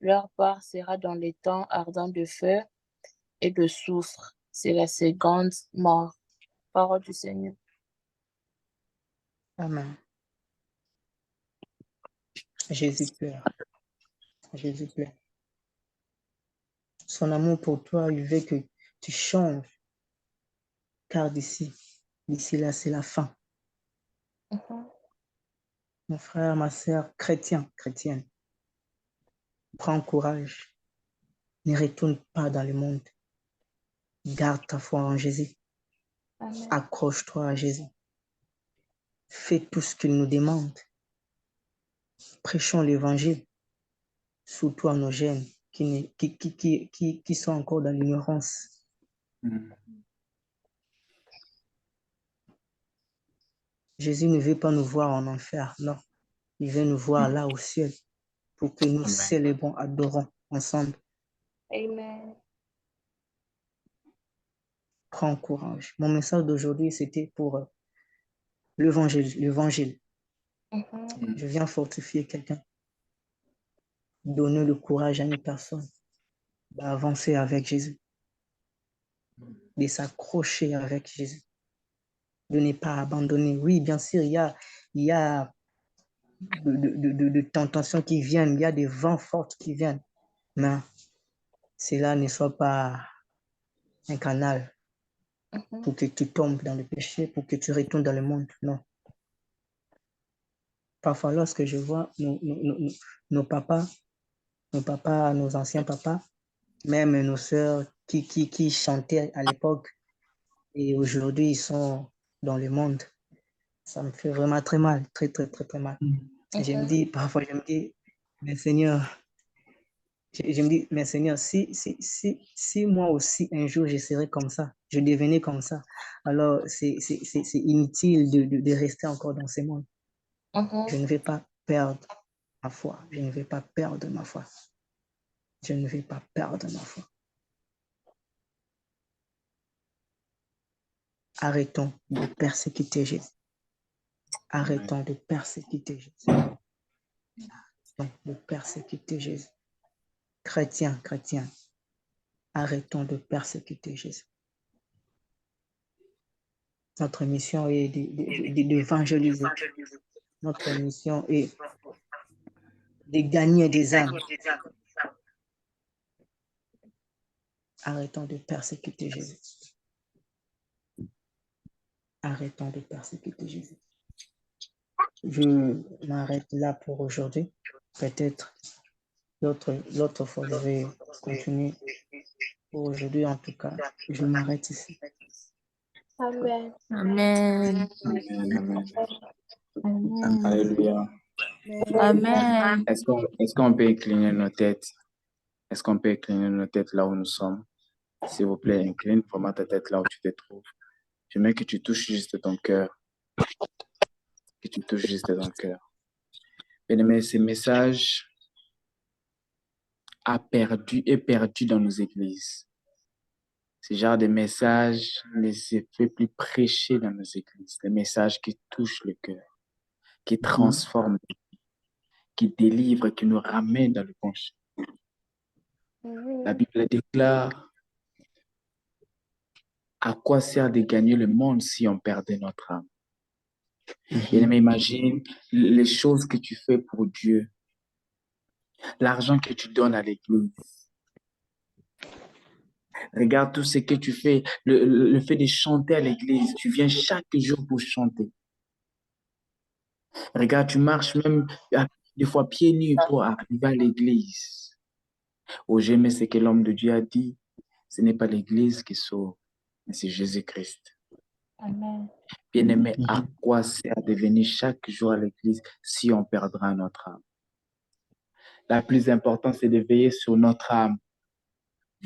leur part sera dans les temps ardents de feu et de soufre. C'est la seconde mort. Parole du Seigneur. Amen. Jésus pleure. Jésus pleure. Son amour pour toi, il veut que tu changes. Car d'ici là, c'est la fin. Mon frère, ma soeur, chrétienne, prends courage. Ne retourne pas dans le monde. Garde ta foi en Jésus. Amen. Accroche-toi à Jésus. Fais tout ce qu'il nous demande. Prêchons l'évangile, surtout à nos jeunes qui sont encore dans l'ignorance. Jésus ne veut pas nous voir en enfer, non. Il veut nous voir là au ciel pour que nous célébrons, adorons ensemble. Amen. Prends courage. Mon message d'aujourd'hui, c'était pour l'évangile. Je viens fortifier quelqu'un. Donner le courage à une personne d'avancer avec Jésus, de s'accrocher avec Jésus, de ne pas abandonner. Oui, bien sûr, il y a de tentations qui viennent, il y a des vents forts qui viennent, mais cela ne soit pas un canal pour que tu tombes dans le péché, pour que tu retournes dans le monde. Non. Parfois, lorsque je vois nos papas, nos anciens papas, même nos sœurs qui chantaient à l'époque et aujourd'hui ils sont dans le monde, ça me fait vraiment très mal, très, très, très, très mal. Parfois, je me dis, mais Seigneur, si moi aussi un jour je serais comme ça, je devenais comme ça, alors c'est inutile de rester encore dans ce monde. Je ne vais pas perdre ma foi. Je ne vais pas perdre ma foi. Je ne vais pas perdre ma foi. Arrêtons de persécuter Jésus. Arrêtons de persécuter Jésus. Arrêtons de persécuter Jésus. Chrétiens, arrêtons de persécuter Jésus. Notre mission est d'évangéliser. Notre mission est de gagner des âmes. Arrêtons de persécuter Jésus. Arrêtons de persécuter Jésus. Je m'arrête là pour aujourd'hui. Peut-être l'autre fois, je vais continuer. Pour aujourd'hui, en tout cas, je m'arrête ici. Amen. Amen. Alléluia. Amen. Est-ce qu'on peut incliner nos têtes? Est-ce qu'on peut incliner nos têtes là où nous sommes? S'il vous plaît, incline vraiment ta tête là où tu te trouves. J'aimerais que tu touches juste ton cœur. Que tu touches juste ton cœur. Bien-aimé, ce message est perdu dans nos églises. Ce genre de message ne se fait plus prêcher dans nos églises. Des messages qui touchent le cœur, qui transforment, qui délivrent, qui nous ramènent dans le bon chemin. La Bible déclare: à quoi sert de gagner le monde si on perdait notre âme? Bien-aimé, imagine les choses que tu fais pour Dieu, l'argent que tu donnes à l'église. Regarde tout ce que tu fais, le fait de chanter à l'église. Tu viens chaque jour pour chanter. Regarde, tu marches même des fois pieds nus pour arriver à l'église. Oh, j'aime ce que l'homme de Dieu a dit. Ce n'est pas l'église qui sauve, mais c'est Jésus-Christ. Amen. Bien-aimé, à quoi sert de venir chaque jour à l'église si on perdra notre âme? La plus importante, c'est de veiller sur notre âme.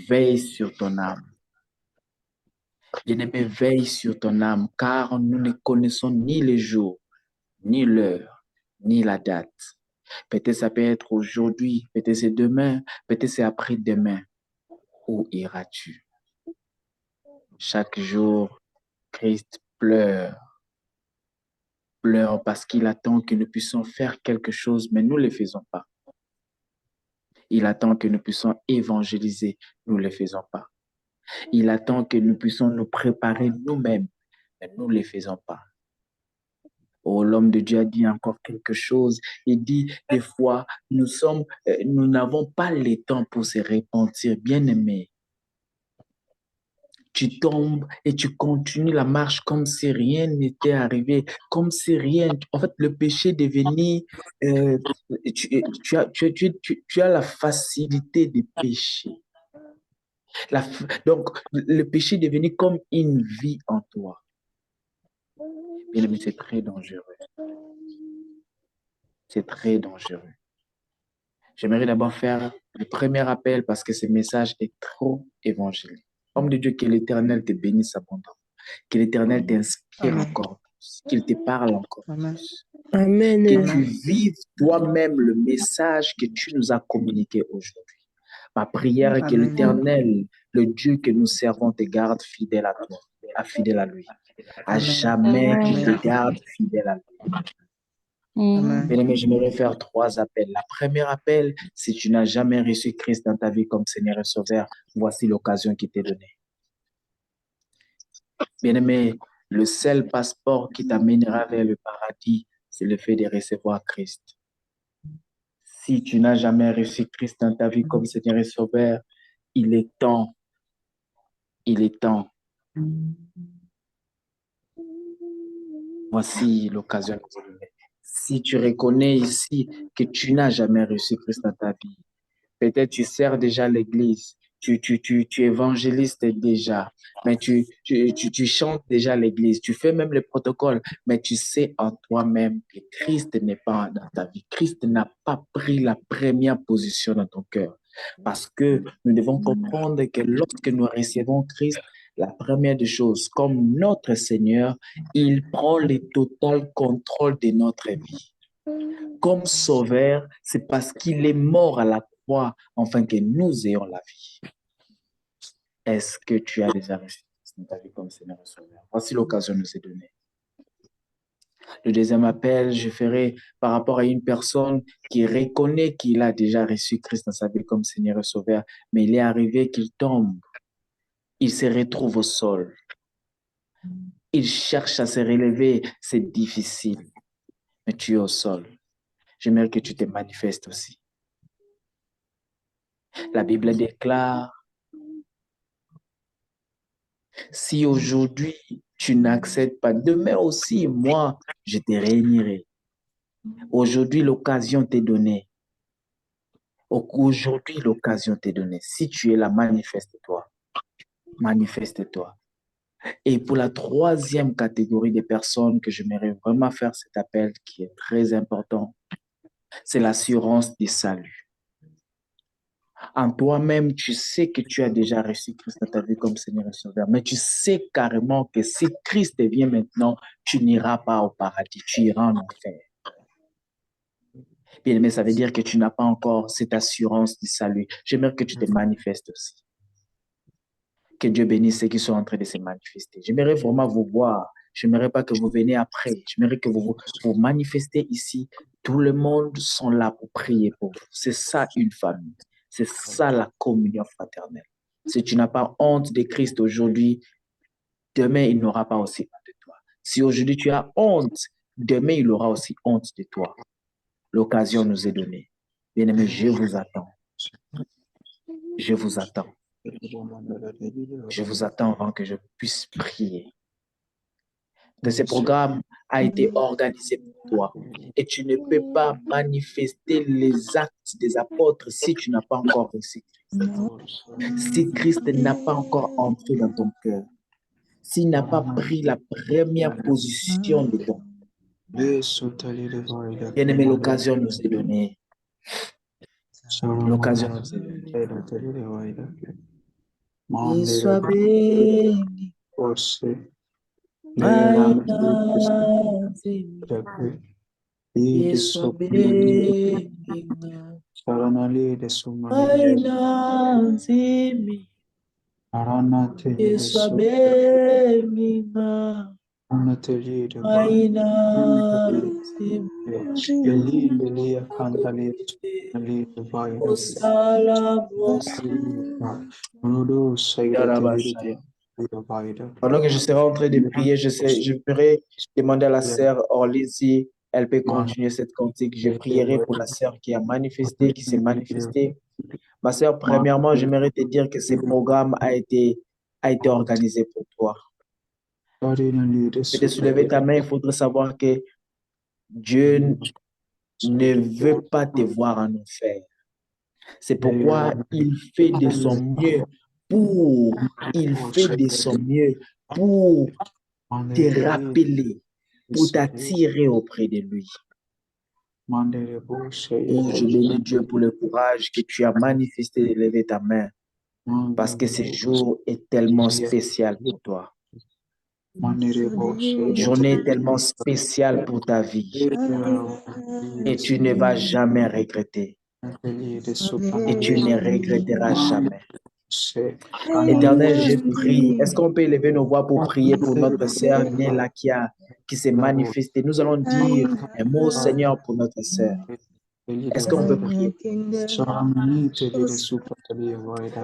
Veille sur ton âme. Bien-aimé, veille sur ton âme, car nous ne connaissons ni le jour, ni l'heure, ni la date. Peut-être ça peut être aujourd'hui, peut-être c'est demain, peut-être c'est après-demain. Où iras-tu? Chaque jour, Christ pleure. Pleure parce qu'il attend que nous puissions faire quelque chose, mais nous ne le faisons pas. Il attend que nous puissions évangéliser, nous ne le faisons pas. Il attend que nous puissions nous préparer nous-mêmes, mais nous ne le faisons pas. Oh, l'homme de Dieu a dit encore quelque chose. Il dit, des fois, nous n'avons pas le temps pour se repentir. Bien-aimé, tu tombes et tu continues la marche comme si rien n'était arrivé, comme si rien. En fait, le péché est devenu. Tu as la facilité de pécher. Donc, le péché est devenu comme une vie en toi. Bien-aimé, c'est très dangereux. C'est très dangereux. J'aimerais d'abord faire le premier appel parce que ce message est trop évangélique. Homme de Dieu, que l'Éternel te bénisse abondamment. Que l'Éternel t'inspire encore plus. Qu'il te parle encore plus. Amen. Que tu vives toi-même le message que tu nous as communiqué aujourd'hui. Ma prière est que l'Éternel, le Dieu que nous servons, te garde fidèle à toi, fidèle à lui. À jamais qu'il te garde fidèle à lui. Bien-aimé, j'aimerais faire 3 appels. Le premier appel, si tu n'as jamais reçu Christ dans ta vie comme Seigneur et Sauveur, voici l'occasion qui t'est donnée. Bien-aimé, le seul passeport qui t'amènera vers le paradis, c'est le fait de recevoir Christ. Si tu n'as jamais reçu Christ dans ta vie comme Seigneur et Sauveur, il est temps. Il est temps. Voici l'occasion qui t'est donnée. Si tu reconnais ici que tu n'as jamais reçu Christ dans ta vie, peut-être tu sers déjà l'église, tu évangélises déjà, mais tu chantes déjà l'église, tu fais même le protocole, mais tu sais en toi-même que Christ n'est pas dans ta vie. Christ n'a pas pris la première position dans ton cœur. Parce que nous devons comprendre que lorsque nous recevons Christ, la première des choses, comme notre Seigneur, il prend le total contrôle de notre vie. Comme sauveur, c'est parce qu'il est mort à la croix afin que nous ayons la vie. Est-ce que tu as déjà reçu dans ta vie comme Seigneur et Sauveur? Voici l'occasion de nous donner. Le deuxième appel, je ferai par rapport à une personne qui reconnaît qu'il a déjà reçu Christ dans sa vie comme Seigneur et Sauveur, mais il est arrivé qu'il tombe. Il se retrouve au sol. Il cherche à se relever. C'est difficile, mais tu es au sol. J'aimerais que tu te manifestes aussi. La Bible déclare, si aujourd'hui tu n'acceptes pas, demain aussi, moi, je te réunirai. Aujourd'hui, l'occasion t'est donnée. Aujourd'hui, l'occasion t'est donnée. Si tu es là, manifeste-toi. Manifeste-toi. Et pour la 3e catégorie de personnes que j'aimerais vraiment faire cet appel qui est très important, c'est l'assurance du salut. En toi-même, tu sais que tu as déjà reçu Christ dans ta vie comme Seigneur et Sauveur, mais tu sais carrément que si Christ vient maintenant, tu n'iras pas au paradis, tu iras en enfer. Bien aimé, ça veut dire que tu n'as pas encore cette assurance du salut. J'aimerais que tu te manifestes aussi. Que Dieu bénisse ceux qui sont en train de se manifester. J'aimerais vraiment vous voir. J'aimerais pas que vous veniez après. J'aimerais que vous manifestez ici. Tout le monde sont là pour prier pour vous. C'est ça une famille. C'est ça la communion fraternelle. Si tu n'as pas honte de Christ aujourd'hui, demain, il n'aura pas aussi honte de toi. Si aujourd'hui tu as honte, demain, il aura aussi honte de toi. L'occasion nous est donnée. Bien-aimés, je vous attends. Je vous attends. Je vous attends avant que je puisse prier. Que ce programme a été organisé pour toi et tu ne peux pas manifester les actes des apôtres si tu n'as pas encore reçu Christ. Si Christ n'a pas encore entré dans ton cœur, s'il n'a pas pris la première position dedans. Bien-aimé, l'occasion nous est donnée. L'occasion nous est donnée. Il soit béni. Il soit béni. Il soit béni. Pendant que je serai en train de prier, je pourrais demander à la sœur Orly si elle peut continuer cette cantique. Je prierai pour la sœur qui a manifesté, qui s'est manifestée. Ma sœur, premièrement, j'aimerais te dire que ce programme a été organisé pour toi. Et de soulever ta main, il faudrait savoir que Dieu ne veut pas te voir en enfer. C'est pourquoi il fait de son mieux pour te rappeler, pour t'attirer auprès de lui. Oh, je bénis Dieu pour le courage que tu as manifesté de lever ta main, parce que ce jour est tellement spécial pour toi. Une journée tellement spéciale pour ta vie. Et tu ne vas jamais regretter. Et tu ne regretteras jamais. Éternel, je prie. Est-ce qu'on peut élever nos voix pour prier pour notre sœur Néla qui s'est manifestée? Nous allons dire un mot, Seigneur, pour notre sœur. Est-ce qu'on peut prier?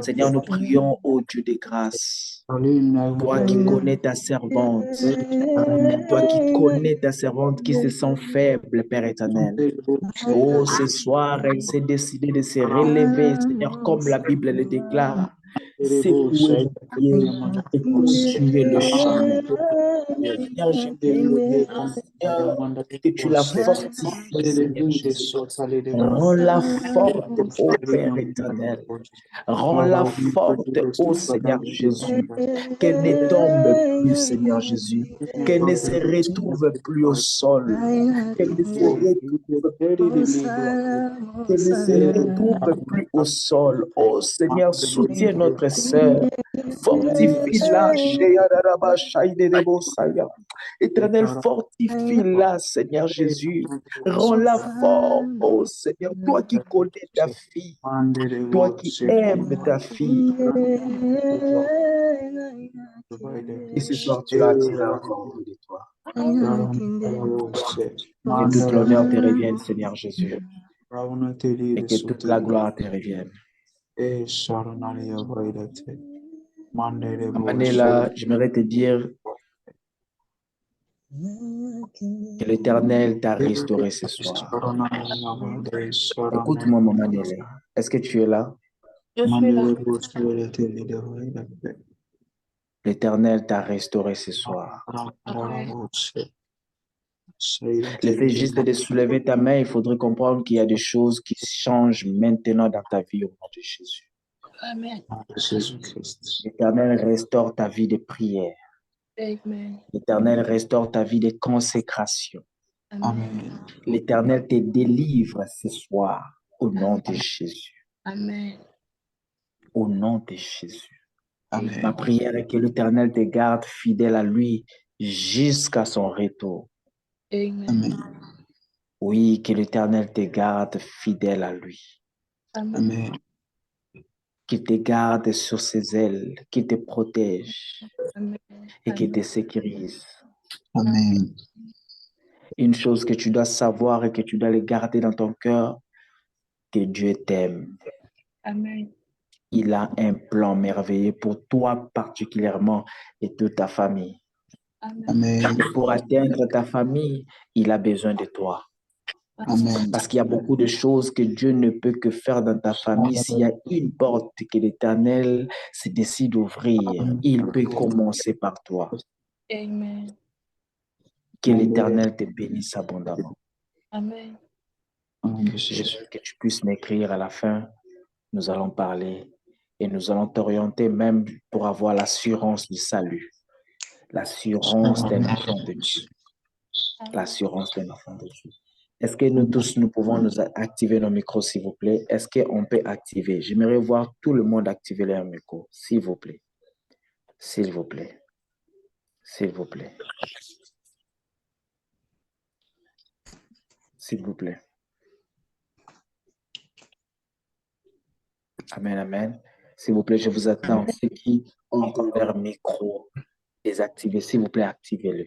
Seigneur, nous prions au Dieu de grâce. Toi qui connais ta servante, toi qui connais ta servante qui se sent faible, Père éternel. Oh, ce soir, elle s'est décidée de se relever, Seigneur, comme la Bible le déclare. Secouer le pied et continuer le chemin. Seigneur, je prie, Seigneur, que tu la fortifies, Seigneur Jésus. Rends-la forte, ô Père éternel. Rends-la forte, ô Seigneur Jésus. Qu'elle ne tombe plus, Seigneur Jésus. Qu'elle ne se retrouve plus au sol. Qu'elle ne se retrouve plus au sol. Oh Seigneur, soutiens notre sœur. Fortifie-la. Éternel, fortifie-la, Seigneur Jésus. Rends-la forte, oh Seigneur. Toi qui connais ta fille. Toi qui aimes ta fille. Et ce soir, tu l'as attiré encore auprès de toi. Que toute l'honneur te revienne, Seigneur Jésus. Et que toute la gloire te revienne. Manela, j'aimerais te dire que l'Éternel t'a restauré ce soir. Écoute-moi, Manela. Est-ce que tu es là? Je suis là. L'Éternel t'a restauré ce soir. Le fait juste de soulever ta main, il faudrait comprendre qu'il y a des choses qui changent maintenant dans ta vie au nom de Jésus. Amen. L'Éternel restaure ta vie de prière. Amen. L'Éternel restaure ta vie de consécration. Amen. L'Éternel te délivre ce soir au nom de Jésus. Amen. Au nom de Jésus. Amen. Ma prière est que l'Éternel te garde fidèle à lui jusqu'à son retour. Amen. Amen. Oui, que l'Éternel te garde fidèle à lui. Amen. Amen. Qu'il te garde sur ses ailes, qu'il te protège Amen. et qu'il te sécurise. Amen. Une chose que tu dois savoir et que tu dois le garder dans ton cœur, que Dieu t'aime. Amen. Il a un plan merveilleux pour toi particulièrement et toute ta famille. Amen. Amen. Et pour atteindre ta famille, il a besoin de toi. Amen. Parce qu'il y a beaucoup de choses que Dieu ne peut que faire dans ta famille. S'il y a une porte que l'Éternel se décide d'ouvrir, il peut commencer par toi. Amen. Que l'Éternel te bénisse abondamment. Amen. Je veux que tu puisses m'écrire à la fin. Nous allons parler et nous allons t'orienter même pour avoir l'assurance du salut. L'assurance d'un enfant de Dieu. L'assurance d'un enfant de Dieu. Est-ce que nous tous, nous pouvons nous activer nos micros, s'il vous plaît? Est-ce qu'on peut activer? J'aimerais voir tout le monde activer leur micro, s'il vous plaît. S'il vous plaît. S'il vous plaît. S'il vous plaît. Amen, amen. S'il vous plaît, je vous attends. Ceux qui ont encore leur micro désactivé, s'il vous plaît, activez-le.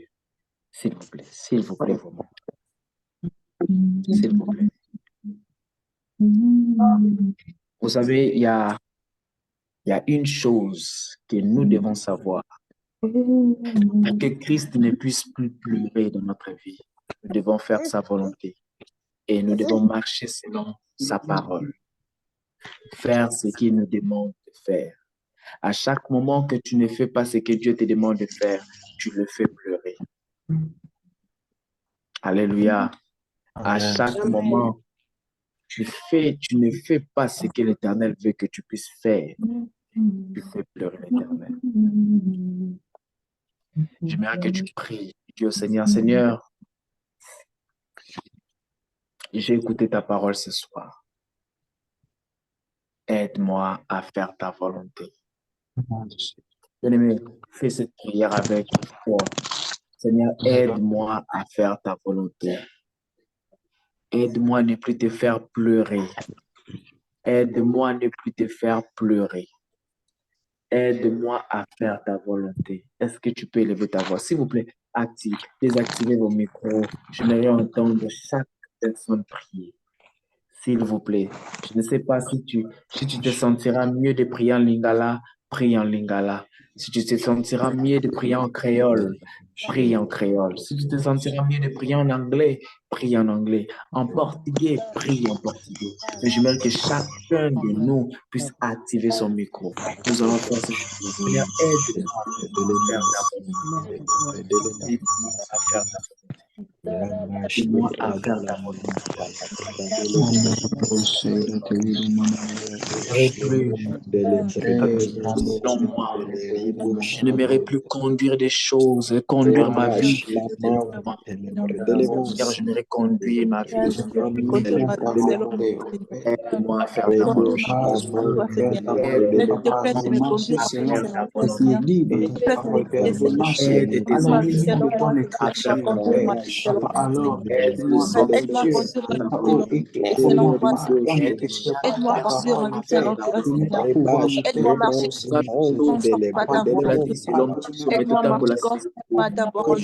S'il vous plaît, vraiment. S'il vous plaît. Vous savez, il y a une chose que nous devons savoir. Pour que Christ ne puisse plus pleurer dans notre vie, nous devons faire sa volonté et nous devons marcher selon sa parole. Faire ce qu'il nous demande de faire. À chaque moment que tu ne fais pas ce que Dieu te demande de faire, tu le fais pleurer. Alléluia. À chaque moment, tu ne fais pas ce que l'Éternel veut que tu puisses faire. Tu fais pleurer l'Éternel. J'aimerais que tu pries. Dis au Seigneur, Seigneur, j'ai écouté ta parole ce soir. Aide-moi à faire ta volonté. Bien-aimé, fais cette prière avec foi. Seigneur, aide-moi à faire ta volonté. Aide-moi à ne plus te faire pleurer. Aide-moi à ne plus te faire pleurer. Aide-moi à faire ta volonté. Est-ce que tu peux élever ta voix? S'il vous plaît, désactivez vos micros. J'aimerais entendre chaque personne prier. S'il vous plaît. Je ne sais pas si tu te sentiras mieux de prier en lingala, prie en lingala. Si tu te sentiras mieux de prier en créole, prie en créole. Si tu te sentiras mieux de prier en anglais, prie en anglais. En portugais, prie en portugais. Mais j'aimerais que chacun de nous puisse activer son micro. Nous allons faire ce que Seigneur, aide-moi à faire ta volonté. Aide-moi à faire ta volonté. Je n'aimerais plus conduire des choses, conduire ma vie. Car j'aimerais conduire ma vie. Aide-moi à faire ta volonté. Aide-moi à conduire en excellence, Seigneur. Aide-moi à marcher constamment ta volonté. Aide-moi à marcher constamment d'abord en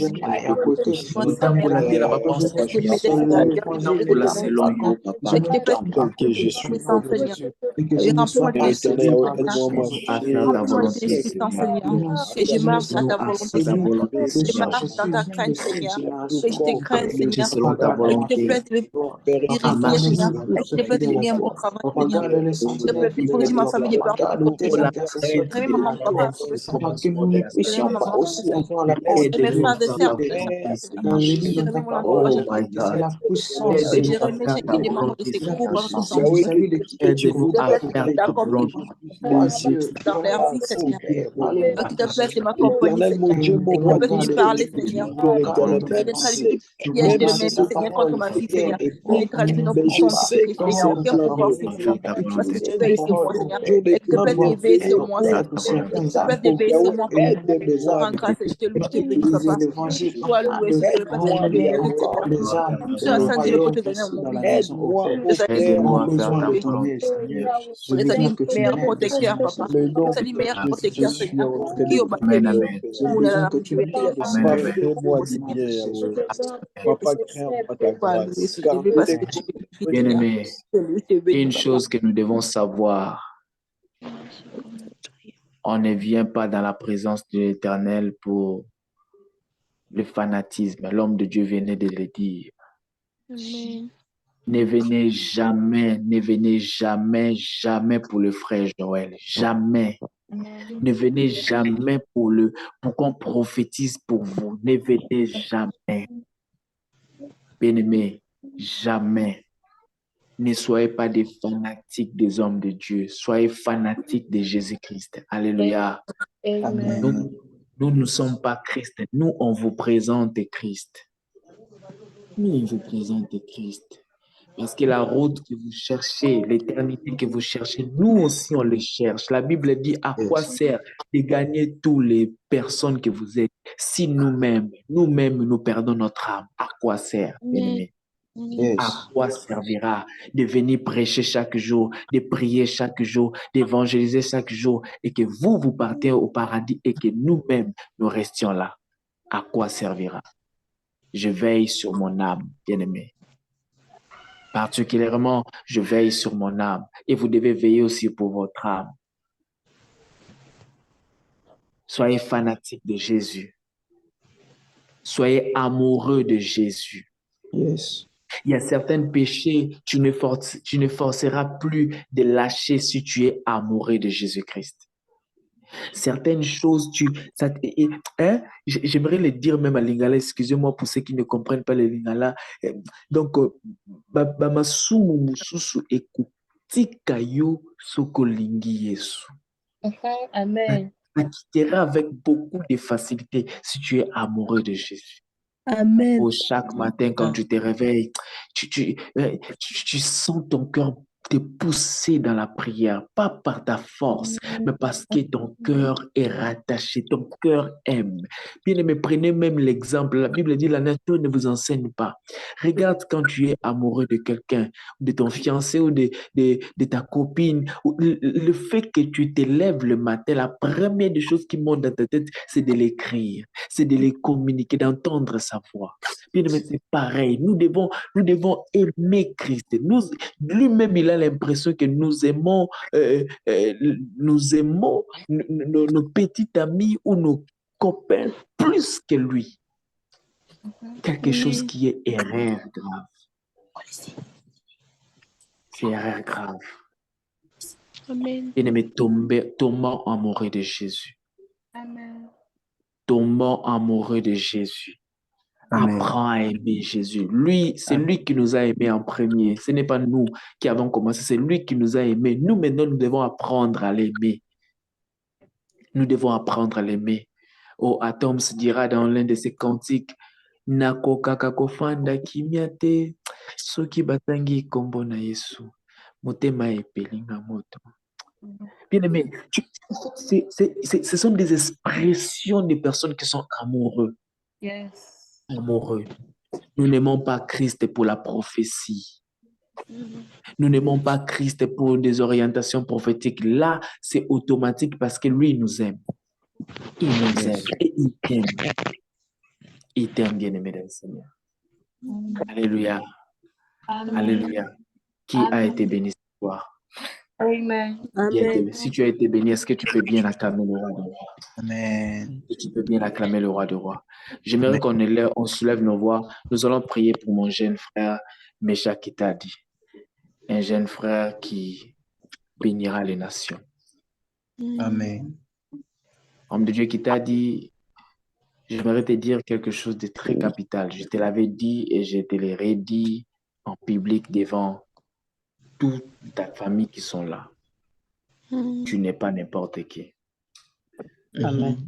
et je marche à ta volonté, Seigneur. Je marche dans ta crainte, Seigneur. Et je te crains, Seigneur. Et je te plaît de vérifier, Seigneur. Et je te plaît de venir à mon travail, Seigneur. Je te plaît de protéger ma famille de partout. Réveille maman, papa, et mes frères de sœurs, je remets mon entourage à toi. Je remets chacun des membres de ces groupes en son nom. D'accomplir dans leur vie, Seigneur. Qu'il te plaise de m'accompagner, Seigneur. Et qu'il te plaise de parler, Seigneur. Et d'être à l'écoute Seigneur, je te remercie, Seigneur, contre ma fille, Seigneur. Neutraliser nos puissances, Seigneur, aucun pouvoir, Seigneur. Parce que tu peux ici, moi, Seigneur. Et que te plaît d'éveiller sur moi, Seigneur. Et que te plaît d'éveiller sur moi, Papa. Je te rends grâce et je te loue, je te bénis, Papa. Sois loué, Seigneur, parce que tu le mérites, Seigneur. Tu as senti le pour te donner mon béni. Je salue Aide-moi à faire ta loué. volonté. Je salue meilleur protecteur, Papa. Je salue meilleur protecteur, Seigneur. Qui au Amen, bâtiment. amen. Ou la priorité, Amen, amen. Fais-moi du bien, Yahweh. Papa, crée-moi ta grâce. Car parce que tu es Seigneur. Bien-aimé, Je te bénis, une Papa. chose que nous devons savoir, on ne vient pas dans la présence de l'Éternel pour le fanatisme. L'homme de Dieu venait de le dire. Amen. Ne venez jamais pour le frère Joël. Jamais. Ne venez jamais pour qu'on prophétise pour vous. Ne venez jamais. Bien-aimés, jamais. Ne soyez pas des fanatiques des hommes de Dieu. Soyez fanatiques de Jésus-Christ. Alléluia. Amen. Nous ne sommes pas Christ. Nous, on vous présente Christ. Nous, on vous présente Christ. Parce que la route que vous cherchez, l'éternité que vous cherchez, nous aussi, on le cherche. La Bible dit à quoi sert de gagner toutes les personnes que vous êtes si nous-mêmes, nous perdons notre âme. À quoi sert, bien-aimé? À quoi servira de venir prêcher chaque jour, de prier chaque jour, d'évangéliser chaque jour et que vous partez au paradis et que nous-mêmes, nous restions là? À quoi servira? Je veille sur mon âme, bien-aimé. Particulièrement, je veille sur mon âme et vous devez veiller aussi pour votre âme. Soyez fanatiques de Jésus. Soyez amoureux de Jésus. Yes. Il y a certains péchés, tu ne forceras plus de lâcher si tu es amoureux de Jésus-Christ. Certaines choses, j'aimerais le dire même à Lingala, excusez-moi pour ceux qui ne comprennent pas le Lingala. Donc, bamasumu mususu ekutikayo sokolingi Yesu. Amen. Ça quittera avec beaucoup de facilité si tu es amoureux de Jésus. Amen. Chaque matin, quand tu te réveilles, tu sens ton cœur te pousser dans la prière, pas par ta force, mais parce que ton cœur est rattaché, ton cœur aime. Bien aimé, prenez même l'exemple. La Bible dit, la nature ne vous enseigne pas. Regarde quand tu es amoureux de quelqu'un, de ton fiancé ou de ta copine, le fait que tu te lèves le matin, la première des choses qui monte dans ta tête, c'est de l'écrire, c'est de les communiquer, d'entendre sa voix. Bien aimé, c'est pareil. Nous devons aimer Christ. Lui-même, il a l'impression que nous aimons nos petits amis ou nos copains plus que lui. Quelque chose qui est erreur grave. C'est erreur grave. Amen. Bien aimé, tombons amoureux de Jésus. Amen. Tombons amoureux de Jésus. Amen. Apprends à aimer Jésus. Lui, c'est lui qui nous a aimés en premier. Ce n'est pas nous qui avons commencé, c'est lui qui nous a aimés. Nous, maintenant, nous devons apprendre à l'aimer. Nous devons apprendre à l'aimer. Oh, Atoms dira dans l'un de ses cantiques, Nako kakakofanda kimiate, soki batangi kombo na Yesu, motema epelinga moto. Bien aimé, ce sont des expressions de personnes qui sont amoureux. Yes. Amoureux. Nous n'aimons pas Christ pour la prophétie. Nous n'aimons pas Christ pour des orientations prophétiques. Là, c'est automatique parce que lui, il nous aime. Il nous aime et il t'aime. Il t'aime, bien-aimé dans le Seigneur. Alléluia. Amen. Alléluia. Qui a été béni ce soir? Amen. Si tu as été béni, est-ce que tu peux bien acclamer le roi de roi? Amen. Et tu peux bien acclamer le roi de roi. J'aimerais qu'on soulève nos voix. Nous allons prier pour mon jeune frère, Mesha Kitadi. Un jeune frère qui bénira les nations. Amen. Homme de Dieu qui t'a dit, j'aimerais te dire quelque chose de très capital. Je te l'avais dit et je te l'ai redit en public devant toute ta famille qui sont là. Tu n'es pas n'importe qui. Amen.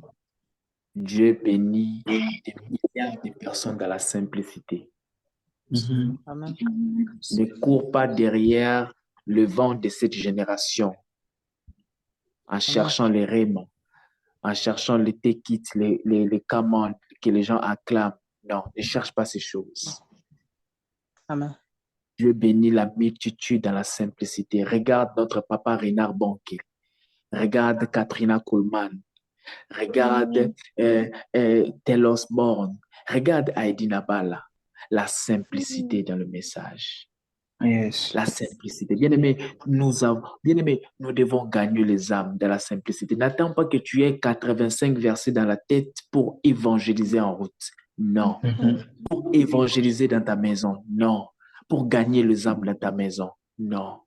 Dieu bénit des milliards de personnes dans la simplicité. Amen. Ne cours pas derrière le vent de cette génération en cherchant les rèmes, en cherchant les tekits, les commandes que les gens acclament. Non, ne cherche pas ces choses. Amen. Dieu bénit la multitude dans la simplicité. Regarde notre papa Renard Bonke. Regarde Katrina Coleman. Regarde Telos Born. Regarde Heidi Nabala. La simplicité dans le message. Yes. La simplicité. Bien-aimé, nous devons gagner les âmes dans la simplicité. N'attends pas que tu aies 85 versets dans la tête pour évangéliser en route. Non. Pour évangéliser dans ta maison. Non. Pour gagner les âmes dans ta maison. Non.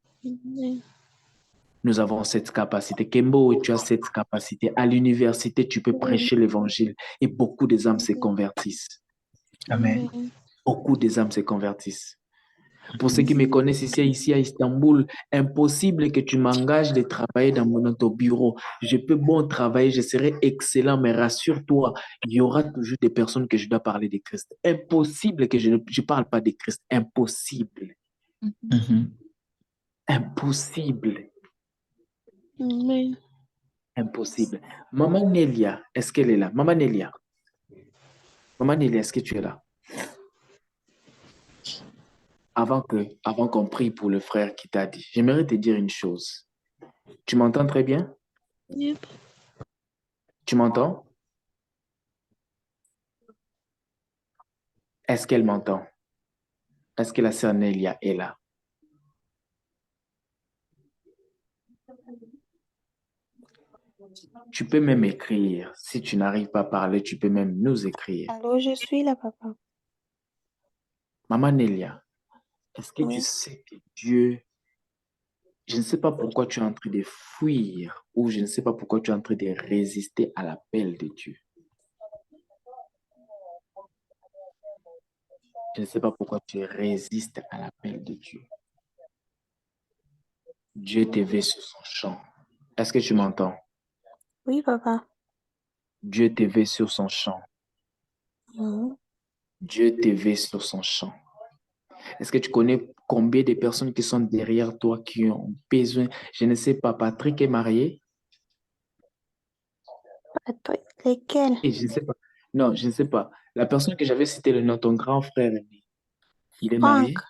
Nous avons cette capacité. Kembo, tu as cette capacité. À l'université, tu peux prêcher l'évangile et beaucoup des âmes se convertissent. Amen. Beaucoup des âmes se convertissent. Pour ceux qui me connaissent ici à Istanbul, impossible que tu m'engages de travailler dans ton bureau. Je peux bon travailler, je serai excellent, mais rassure-toi, il y aura toujours des personnes que je dois parler de Christ. Impossible que je ne parle pas de Christ. Impossible. Impossible. Impossible. Maman Nélia, est-ce qu'elle est là? Maman Nélia, est-ce que tu es là? Avant qu'on prie pour le frère qui t'a dit, j'aimerais te dire une chose. Tu m'entends très bien? Yep. Tu m'entends? Est-ce qu'elle m'entend? Est-ce que la sœur Nélia est là? Tu peux même écrire. Si tu n'arrives pas à parler, tu peux même nous écrire. Allô, je suis là, papa. Maman Nélia, est-ce que tu Oui. sais que Dieu, je ne sais pas pourquoi tu es en train de fuir ou je ne sais pas pourquoi tu es en train de résister à l'appel de Dieu. Je ne sais pas pourquoi tu résistes à l'appel de Dieu. Dieu te veut sur son champ. Est-ce que tu m'entends? Oui, papa. Dieu te veut sur son champ. Dieu te veut sur son champ. Est-ce que tu connais combien de personnes qui sont derrière toi qui ont besoin? Je ne sais pas, Patrick est marié? Lesquels? Et je ne sais pas. Non, je ne sais pas. La personne que j'avais cité le nom, ton grand frère, il est marié? Franck?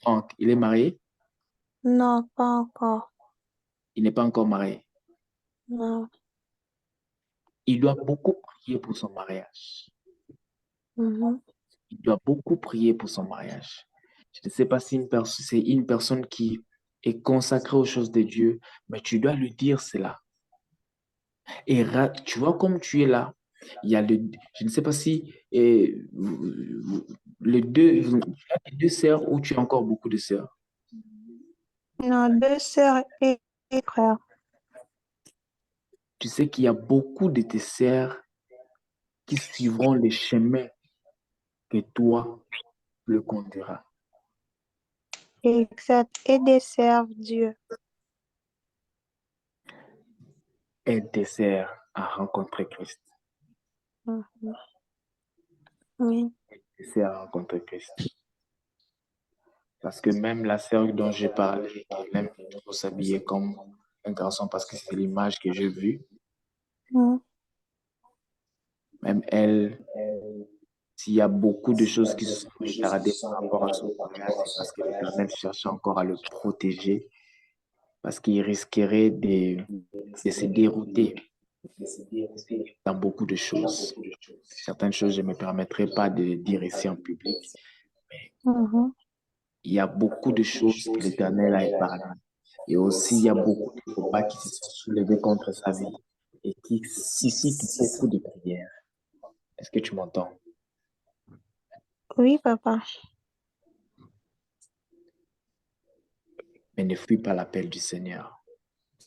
Franck, il est marié? Non, pas encore. Il n'est pas encore marié. Non. Il doit beaucoup prier pour son mariage. Il doit beaucoup prier pour son mariage. Je ne sais pas si c'est une personne qui est consacrée aux choses de Dieu, mais tu dois lui dire cela. Et tu vois comme tu es là, il y a je ne sais pas si tu as les deux sœurs ou tu as encore beaucoup de sœurs. Non, 2 sœurs et frères. Tu sais qu'il y a beaucoup de tes sœurs qui suivront les chemins que toi le conduiras. Exact. Et des servent Dieu. Aide tes sœurs à rencontrer Christ. Oui. Aide tes sœurs à rencontrer Christ. Parce que même la sœur dont j'ai parlé, elle aime toujours s'habiller comme un garçon parce que c'est l'image que j'ai vue. Même elle, s'il y a beaucoup de choses qui se sont retardées par rapport à son mariage, c'est parce que l'Éternel cherche encore à le protéger, parce qu'il risquerait de se dérouter dans beaucoup de choses. Certaines choses, je ne me permettrai pas de dire ici en public, mais il y a beaucoup de choses que l'Éternel a épargnées. Et aussi, il y a beaucoup de combats qui se sont soulevés contre sa vie et qui suscitent beaucoup de prières. Est-ce que tu m'entends? Oui, papa. Mais ne fuis pas l'appel du Seigneur.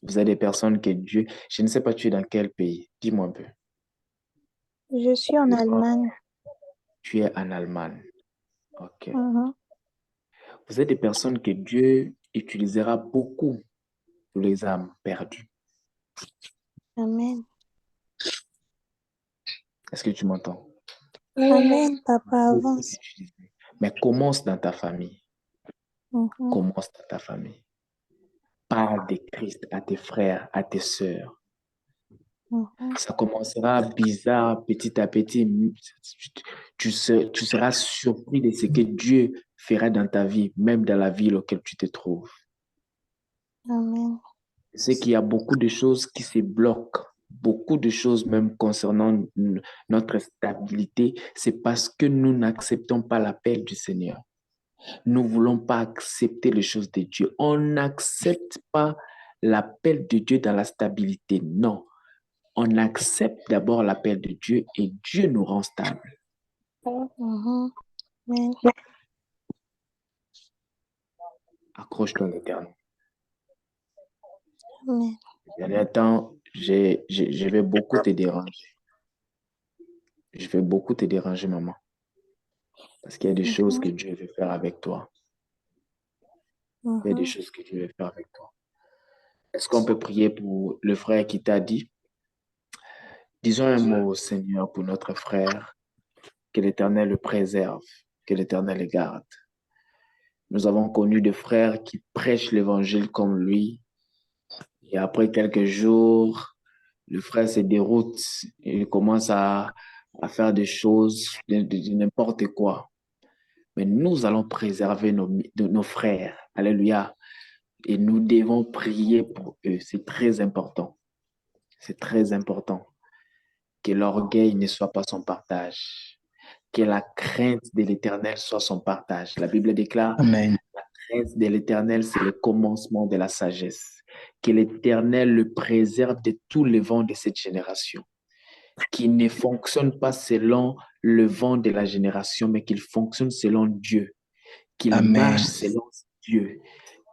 Vous êtes des personnes que Dieu... Je ne sais pas, tu es dans quel pays? Dis-moi un peu. Je suis en Allemagne. Tu es en Allemagne. OK. Vous êtes des personnes que Dieu utilisera beaucoup pour les âmes perdues. Amen. Est-ce que tu m'entends? Amen, papa, Beaucoup avance. d'utiliser. Mais commence dans ta famille. Mhm, Commence dans ta famille. Parle de Christ à tes frères, à tes sœurs. mhm. Ça commencera bizarre petit à petit. Tu seras surpris de ce que Dieu fera dans ta vie, même dans la ville auquel tu te trouves. Amen. C'est qu'il y a beaucoup de choses qui se bloquent, beaucoup de choses même concernant notre stabilité. C'est parce que nous n'acceptons pas l'appel du Seigneur. Nous ne voulons pas accepter les choses de Dieu. On n'accepte pas l'appel de Dieu dans la stabilité. Non. On accepte d'abord l'appel de Dieu et Dieu nous rend stable. Mhm. Amen. Accroche-toi à l'Éternel. Amen. Ces derniers temps, je vais beaucoup te déranger. Je vais beaucoup te déranger, maman. Parce qu'il y a des choses que Dieu veut faire avec toi. Il y a des choses que Dieu veut faire avec toi. Est-ce qu'on peut prier pour le frère qui t'a dit? Disons un mot au Seigneur pour notre frère. Que l'Éternel le préserve, que l'Éternel le garde. Nous avons connu des frères qui prêchent l'Évangile comme lui. Et après quelques jours, le frère se déroute. Il commence à faire des choses, de n'importe quoi. Mais nous allons préserver nos frères. Alléluia. Et nous devons prier pour eux. C'est très important. C'est très important que l'orgueil ne soit pas son partage. Que la crainte de l'Éternel soit son partage. La Bible déclare, Amen. la crainte de l'Éternel, c'est le commencement de la sagesse. Que l'Éternel le préserve de tous les vents de cette génération. Qu'il ne fonctionne pas selon le vent de la génération, mais qu'il fonctionne selon Dieu. Qu'il Amen. marche selon Dieu.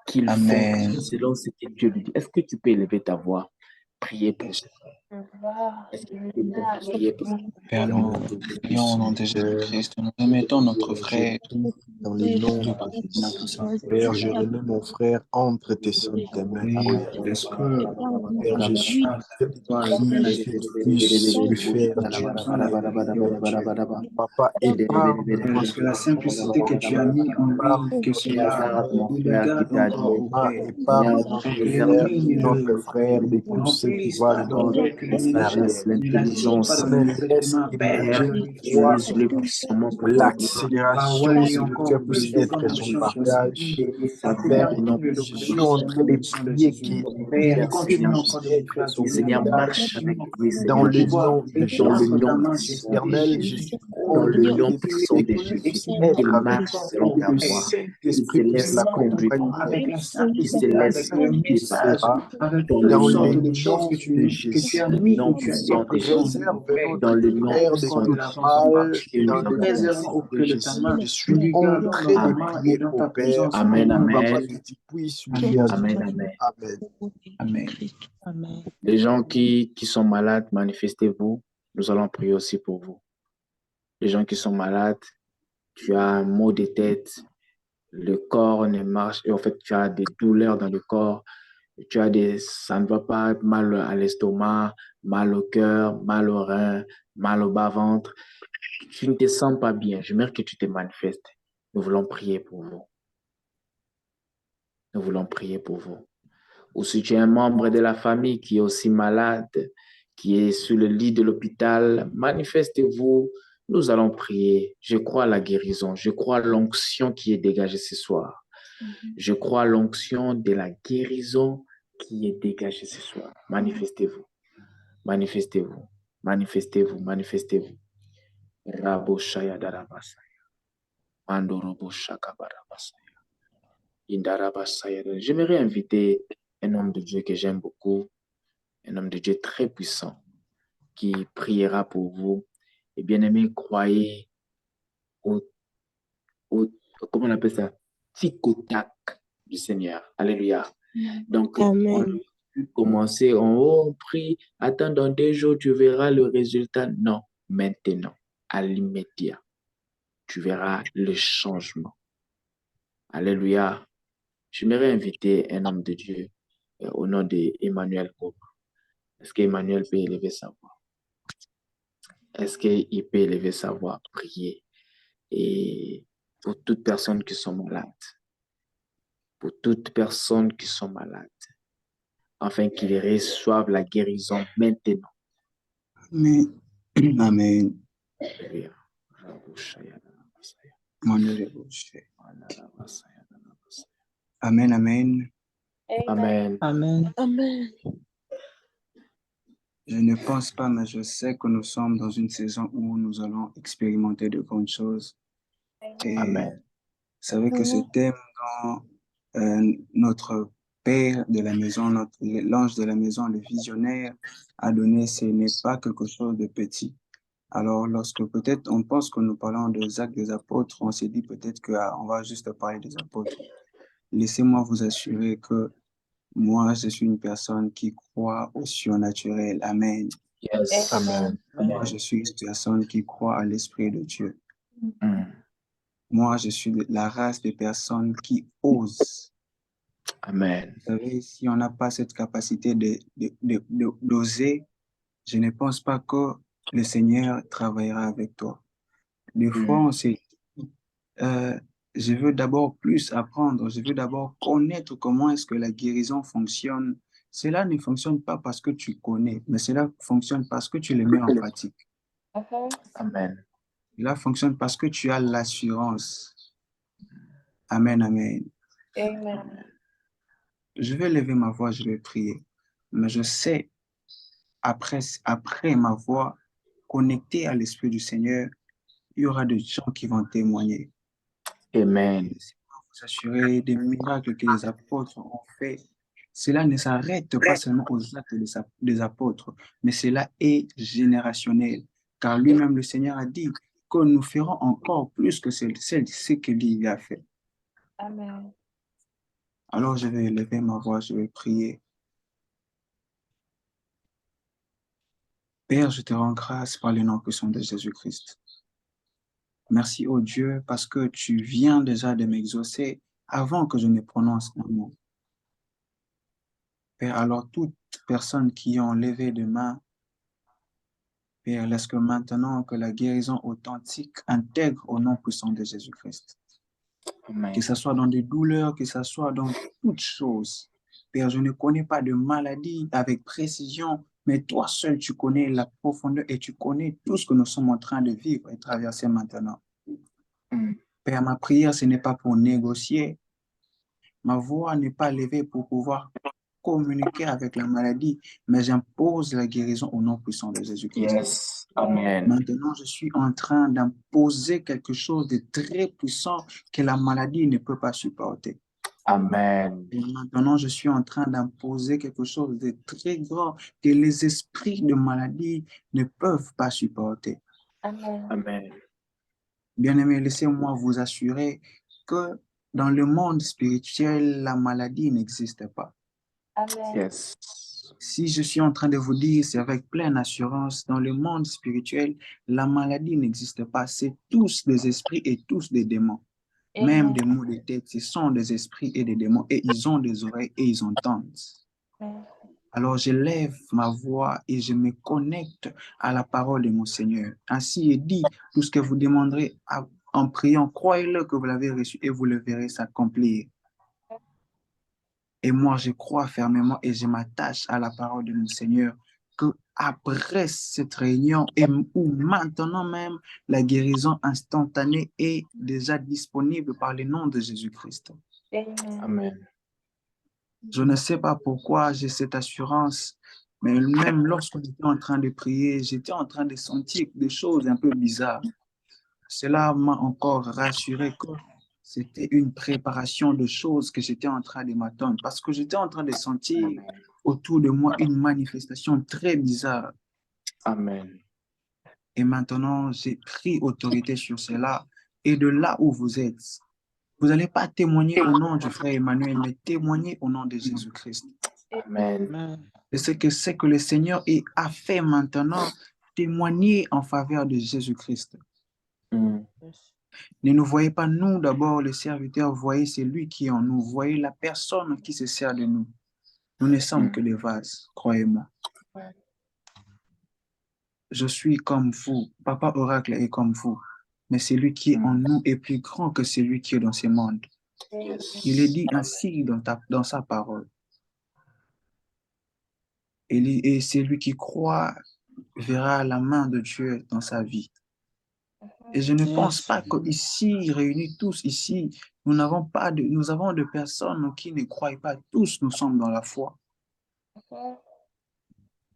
Qu'il Amen. fonctionne selon ce que Dieu lui dit. Est-ce que tu peux élever ta voix, prier pour ce frère? Est-ce que tu peux prier pour ce frère? Père, nous prions au nom de Jésus-Christ. Nous remettons notre frère. Dans le nom de Jésus. Père, je remets mon frère entre tes saintes mains. Est-ce que Père Jésus, je te prie que tu puisses lui faire du bien. Papa, épargne la simplicité que tu as mis en lui, que cela Regarde mon il le frère qui garde t'a dit, encore au Père. épargne, Père, Illumine notre le frère de tout ce qui remplisse va par ton dans vrai que en arrière. ne l'attire pas l'intelligence. dans le Laisse directement, qu'il Père. Père, devienne Donne-lui foi, utilise-le puissamment pour ton gloire. l'accélération, parole et Seigneur, que encore puisse plus de être son conviction sur sa partage. vie. Père, S'avère et non que je Accomplisse-le suis en train de au sang de prier Jésus. qu'il Père, puisse continue encore de lui être faire son du bien. Seigneur, marche avec partage lui, dans Seigneur le Jésus. nom de Dans le Étendre ta nom Jésus. main puissant sur lui, de Éternel, je Jésus. suis dans en le train nom de puissant prier de que tu Jésus, puisses qu'il être avec marche lui, selon ta que le voie, qu'il Saint-Esprit se puisse laisse conduire, l'accompagner, Avec la qu'il se qu'il laisse avec le guider s'assistera message, avec dans le toutes dans nom le sortes de choses nom de que tu as Jésus. le mis, nom que tu as puissant de Jésus, Préserve dans notre le nom frère de puissant encore de tout de la Jésus, force, papa. mal que Nous dans nous le le avons préservons ainsi. nom de auprès de ta Jésus. main. Je Nous suis lui en gardons dans train ta de main prier, et dans au ta Père. présence. Au Amen, nom de Papa, amen, que Jésus. tu puisses lui Amen. faire du amen, bien. amen. Amen. Amen. Amen. Les gens qui sont malades, manifestez-vous. Nous allons prier aussi pour vous. Les gens qui sont malades, tu as un mot de tête, le corps ne marche, et en fait, tu as des douleurs dans le corps, ça ne va pas, mal à l'estomac, mal au cœur, mal au rein, mal au bas-ventre. Tu ne te sens pas bien. J'aimerais que tu te manifestes. Nous voulons prier pour vous. Nous voulons prier pour vous. Ou si tu es un membre de la famille qui est aussi malade, qui est sur le lit de l'hôpital, manifestez-vous. Nous allons prier. Je crois à la guérison. Je crois à l'onction qui est dégagée ce soir. Je crois à l'onction de la guérison qui est dégagée ce soir. Manifestez-vous. Manifestez-vous. Manifestez-vous. Manifestez-vous. Rabo shaya darabasaya. Mandorobo shakabarabasaya. Indarabasaya. J'aimerais inviter un homme de Dieu que j'aime beaucoup, un homme de Dieu très puissant, qui priera pour vous. Et bien aimé, croyez au, comment on appelle ça? Tic au tac du Seigneur. Alléluia. Donc, on Amen. a pu commencer, on prie, attends, dans 2 jours, tu verras le résultat. Non, maintenant, à l'immédiat, tu verras le changement. Alléluia. J'aimerais inviter un homme de Dieu au nom d'Emmanuel Group. Est-ce qu'Emmanuel peut élever sa voix? est-ce qu'il peut élever sa voix, prier et pour toutes personnes qui sont malades, pour toutes personnes qui sont malades, afin qu'ils reçoivent la guérison maintenant. Amen. Amen. Alléluia. Amen, amen. Amen. Amen. Amen. Je ne pense pas, mais je sais que nous sommes dans une saison où nous allons expérimenter de grandes choses. Et Amen. vous savez que ce thème dans notre Père de la maison, l'ange de la maison, le visionnaire a donné, ce n'est pas quelque chose de petit. Alors, lorsque peut-être on pense que nous parlons des actes des apôtres, on s'est dit peut-être qu'on va juste parler des apôtres. Laissez-moi vous assurer que moi, je suis une personne qui croit au surnaturel. Amen. Yes. Amen. Moi, je suis une personne qui croit à l'Esprit de Dieu. Mm. Moi, je suis de la race des personnes qui osent. Amen. Vous savez, si on n'a pas cette capacité d'oser, je ne pense pas que le Seigneur travaillera avec toi. Des fois, on s'est dit, je veux d'abord plus apprendre, je veux d'abord connaître comment est-ce que la guérison fonctionne. Cela ne fonctionne pas parce que tu connais, mais cela fonctionne parce que tu le mets en pratique. Amen. Cela fonctionne parce que tu as l'assurance. Amen, amen. Amen. Je vais lever ma voix, je vais prier. Mais je sais, après ma voix connectée à l'Esprit du Seigneur, il y aura des gens qui vont témoigner. Amen. Laissez-moi vous assurer des miracles que les apôtres ont fait. Cela ne s'arrête pas seulement aux actes des apôtres, mais cela est générationnel. Car lui-même, le Seigneur a dit que nous ferons encore plus que ce que lui a fait. Amen. Alors je vais lever ma voix, je vais prier. Père, je te rends grâce par le nom puissant de Jésus-Christ. Merci, ô Dieu, parce que tu viens déjà de m'exaucer avant que je ne prononce un mot. Père, alors toutes personnes qui ont levé de main, Père, laisse que maintenant que la guérison authentique intègre au nom puissant de Jésus-Christ. Amen. Que ce soit dans des douleurs, que ce soit dans toutes choses. Père, je ne connais pas de maladie avec précision, mais toi seul, tu connais la profondeur et tu connais tout ce que nous sommes en train de vivre et traverser maintenant. Mm. Père, ma prière, ce n'est pas pour négocier. Ma voix n'est pas levée pour pouvoir communiquer avec la maladie, mais j'impose la guérison au nom puissant de Jésus-Christ. Yes. Amen. Maintenant, je suis en train d'imposer quelque chose de très puissant que la maladie ne peut pas supporter. Amen. Et maintenant, je suis en train d'imposer quelque chose de très grand que les esprits de maladie ne peuvent pas supporter. Amen. Amen. Bien-aimés, laissez-moi vous assurer que dans le monde spirituel, la maladie n'existe pas. Amen. Yes. Si je suis en train de vous dire, c'est avec pleine assurance, dans le monde spirituel, la maladie n'existe pas. C'est tous des esprits et tous des démons. Même des maux de tête, ce sont des esprits et des démons et ils ont des oreilles et ils entendent. Amen. Alors je lève ma voix et je me connecte à la parole de mon Seigneur. Ainsi est dit, tout ce que vous demanderez en priant, croyez-le que vous l'avez reçu et vous le verrez s'accomplir. Et moi, je crois fermement et je m'attache à la parole de mon Seigneur que après cette réunion et ou maintenant même, la guérison instantanée est déjà disponible par le nom de Jésus-Christ. Amen. Amen. Je ne sais pas pourquoi j'ai cette assurance, mais même lorsque j'étais en train de prier, j'étais en train de sentir des choses un peu bizarres. Cela m'a encore rassuré que c'était une préparation de choses que j'étais en train de m'attendre parce que j'étais en train de sentir autour de moi une manifestation très bizarre. Amen. Et maintenant, j'ai pris autorité sur cela. Et de là où vous êtes, vous n'allez pas témoigner au nom du frère Emmanuel, mais témoigner au nom de Jésus-Christ. Amen. Et ce que le Seigneur a fait maintenant, témoigner en faveur de Jésus-Christ. Mm. Ne nous voyez pas nous d'abord les serviteurs, voyez celui qui est en nous, voyez la personne qui se sert de nous. Nous ne sommes que des vases, croyez-moi. je suis comme vous. Papa Oracle est comme vous. Mais celui qui est en nous est plus grand que celui qui est dans ce monde. Il est dit ainsi dans sa parole. Et celui qui croit verra la main de Dieu dans sa vie. Et je ne pense pas qu'ici, réunis tous ici, nous avons de personnes qui ne croient pas. Tous nous sommes dans la foi.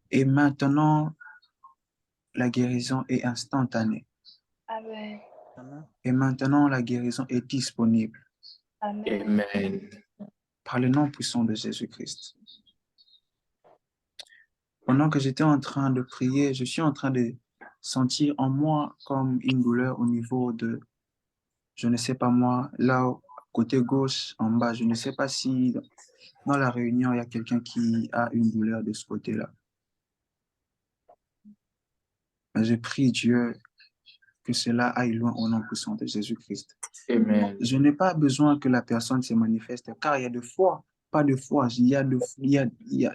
Et maintenant, la guérison est instantanée. Amen. Et maintenant, la guérison est disponible. Amen. Amen. Par le nom puissant de Jésus-Christ. Pendant que j'étais en train de prier, je suis en train de sentir en moi comme une douleur au niveau de, je ne sais pas moi, là, côté gauche, en bas, je ne sais pas si dans la réunion, il y a quelqu'un qui a une douleur de ce côté-là. Mais je prie Dieu que cela aille loin au nom puissant de Jésus-Christ. Amen. Je n'ai pas besoin que la personne se manifeste, car il y a de foi, pas de foi.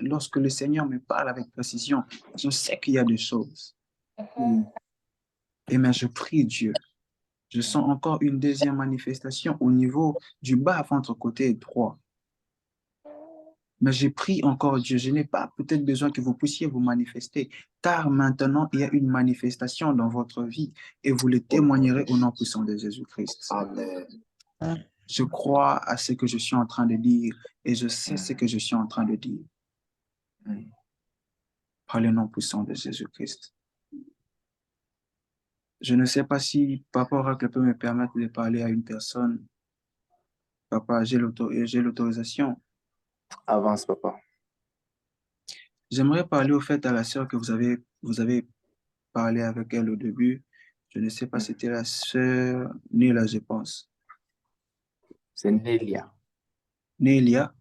Lorsque le Seigneur me parle avec précision, je sais qu'il y a des choses. Et mais je prie Dieu. Je sens encore une deuxième manifestation au niveau du bas ventre côté droit. Mais j'ai pris encore Dieu. Je n'ai pas peut-être besoin que vous puissiez vous manifester, car maintenant, il y a une manifestation dans votre vie et vous le témoignerez au nom puissant de Jésus-Christ. Amen. Je crois à ce que je suis en train de dire et je sais ce que je suis en train de dire. Par le nom puissant de Jésus-Christ. Je ne sais pas si Papa Oracle peut me permettre de parler à une personne. Papa, j'ai l'autorisation. Avance, papa. J'aimerais parler au fait à la sœur que vous avez parlé avec elle au début. Je ne sais pas si c'était la sœur Néla, je pense. C'est Nélia. Nélia?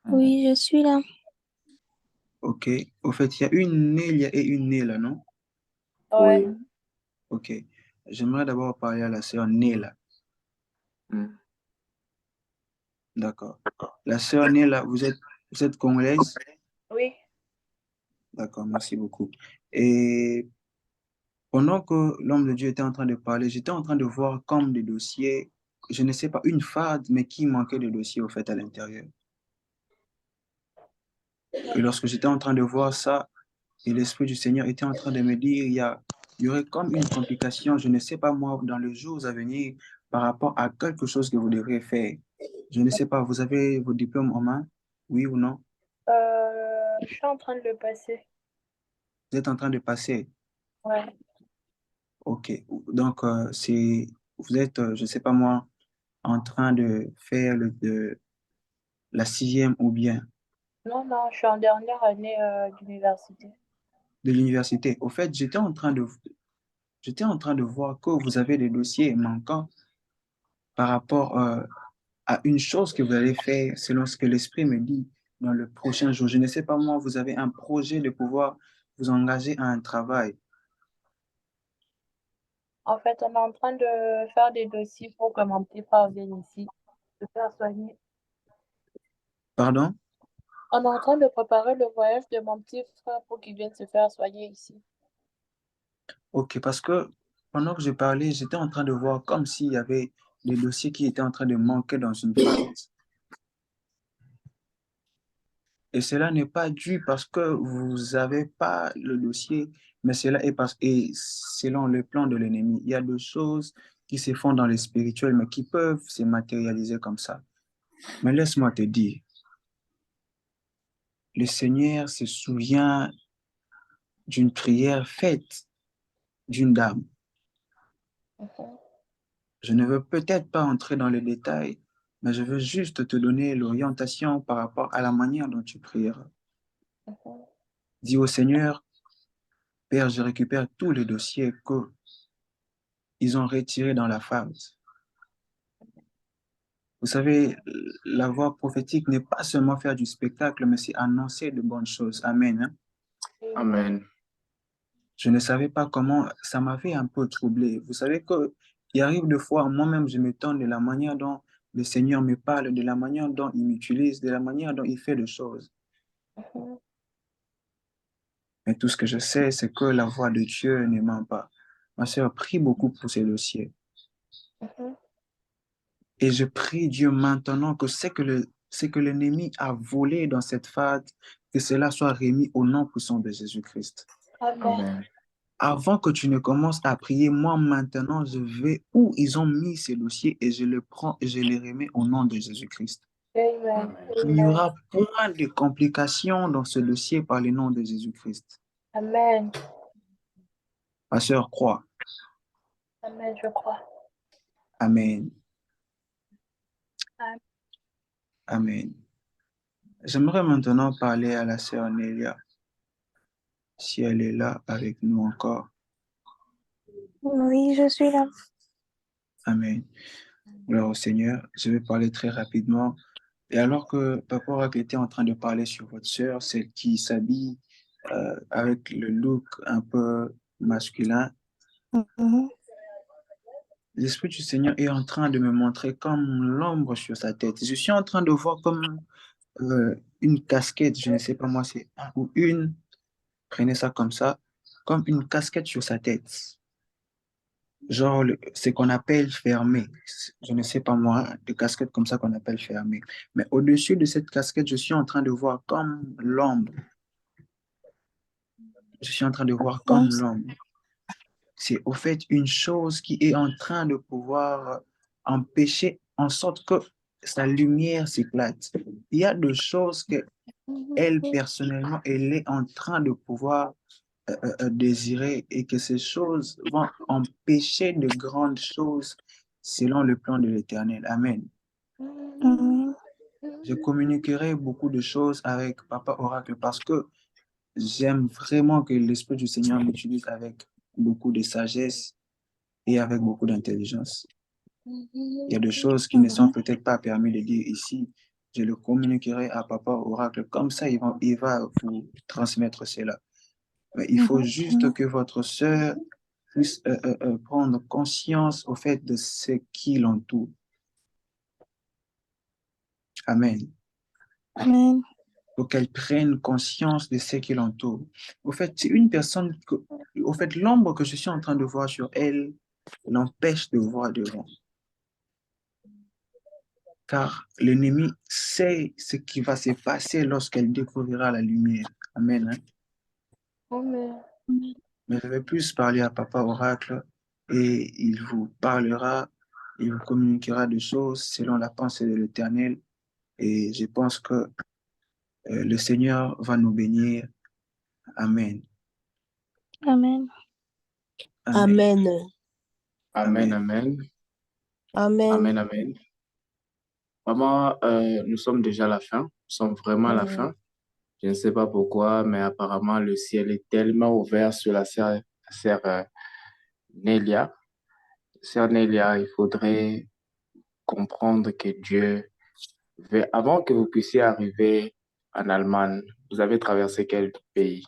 Oui, je suis là. Ok. Au fait, il y a une Nélia et une Néla, non? Ouais. Oui. Ok. J'aimerais d'abord parler à la sœur Néla. D'accord. La sœur Néla, vous êtes congolaise? Oui. D'accord, merci beaucoup. Et pendant que l'homme de Dieu était en train de parler, j'étais en train de voir comme des dossiers, je ne sais pas, une farde, mais qui manquait de dossiers au fait à l'intérieur. Et lorsque j'étais en train de voir ça, et l'Esprit du Seigneur était en train de me dire, il y aurait comme une complication, je ne sais pas moi, dans les jours à venir, par rapport à quelque chose que vous devrez faire. Je ne sais pas, vous avez vos diplômes en main? Oui ou non? Je suis en train de le passer. Vous êtes en train de passer? Ouais. Ok. Donc, vous êtes, je ne sais pas moi, en train de faire la sixième ou bien Non, non, je suis en dernière année d'université. de l'université. Au fait, j'étais en train de voir que vous avez des dossiers manquants par rapport à une chose que vous allez faire selon ce que l'Esprit me dit dans le prochain jour. Je ne sais pas moi, vous avez un projet de pouvoir vous engager à un travail. En fait, on est en train de faire des dossiers pour que mon petit frère vienne ici se faire soigner. Pardon? On est en train de préparer le voyage de mon petit frère pour qu'il vienne se faire soigner ici. Ok, parce que pendant que je parlais, j'étais en train de voir comme s'il y avait des dossiers qui étaient en train de manquer dans une phase. Et cela n'est pas dû parce que vous n'avez pas le dossier, mais cela est parce et selon le plan de l'ennemi. Il y a des choses qui se font dans le spirituel, mais qui peuvent se matérialiser comme ça. Mais laisse-moi te dire, le Seigneur se souvient d'une prière faite d'une dame. Je ne veux peut-être pas entrer dans les détails, mais je veux juste te donner l'orientation par rapport à la manière dont tu prieras. Dis au Seigneur, Père, je récupère tous les dossiers qu'ils ont retirés dans la phase. Vous savez, la voix prophétique n'est pas seulement faire du spectacle, mais c'est annoncer de bonnes choses. Amen. Hein? Amen. Je ne savais pas comment, ça m'avait un peu troublé. Vous savez qu'il arrive des fois, moi-même, je m'étonne de la manière dont le Seigneur me parle, de la manière dont il m'utilise, de la manière dont il fait des choses. Mais tout ce que je sais, c'est que la voix de Dieu ne ment pas. Ma sœur, prie beaucoup pour ces dossiers. Et je prie Dieu maintenant que c'est que l'ennemi a volé dans cette phase, que cela soit remis au nom puissant de Jésus-Christ. Amen. Avant que tu ne commences à prier, moi maintenant, je vais où ils ont mis ces dossiers et je les prends et je les remets au nom de Jésus-Christ. Amen. Il n'y aura point de complications dans ce dossier par le nom de Jésus-Christ. Amen. Ma sœur, crois. Amen, je crois. Amen. Amen. J'aimerais maintenant parler à la sœur Nélia, si elle est là avec nous encore. Oui, je suis là. Amen. Alors, au Seigneur, je vais parler très rapidement. Et alors que Papa Oracle était en train de parler sur votre sœur, celle qui s'habille avec le look un peu masculin, l'Esprit du Seigneur est en train de me montrer comme l'ombre sur sa tête. Je suis en train de voir comme une casquette, je ne sais pas moi, c'est un ou une, prenez ça comme une casquette sur sa tête. Genre, ce qu'on appelle fermé. Je ne sais pas moi, de casquette comme ça qu'on appelle fermé. Mais au-dessus de cette casquette, je suis en train de voir comme l'ombre. Je suis en train de voir comme l'ombre. C'est au fait une chose qui est en train de pouvoir empêcher en sorte que sa lumière s'éclate. Il y a des choses que elle, personnellement, elle est en train de pouvoir désirer et que ces choses vont empêcher de grandes choses selon le plan de l'Éternel. Amen. Je communiquerai beaucoup de choses avec Papa Oracle parce que j'aime vraiment que l'Esprit du Seigneur m'utilise avec beaucoup de sagesse et avec beaucoup d'intelligence. Il y a des choses qui ne sont peut-être pas permis de dire ici. Je le communiquerai à Papa Oracle. Comme ça, il va vous transmettre cela. Mais il faut juste que votre sœur puisse prendre conscience au fait de ce qui l'entoure. Amen. Amen. Pour qu'elle prenne conscience de ce qui l'entoure. Au fait, c'est une personne que, au fait, l'ombre que je suis en train de voir sur elle l'empêche de voir devant. Car l'ennemi sait ce qui va se passer lorsqu'elle découvrira la lumière. Amen. Hein? Amen. Mais je vais plus parler à Papa Oracle et il vous parlera, il vous communiquera des choses selon la pensée de l'Éternel. Et je pense que le Seigneur va nous bénir. Amen. Amen. Amen. Amen, amen. Amen. Amen, amen. Maman, nous sommes déjà à la fin. Nous sommes vraiment à la fin. Je ne sais pas pourquoi, mais apparemment, le ciel est tellement ouvert sur la sœur Nélia. Sœur Nélia, il faudrait comprendre que Dieu veut, avant que vous puissiez arriver en Allemagne, vous avez traversé quel pays?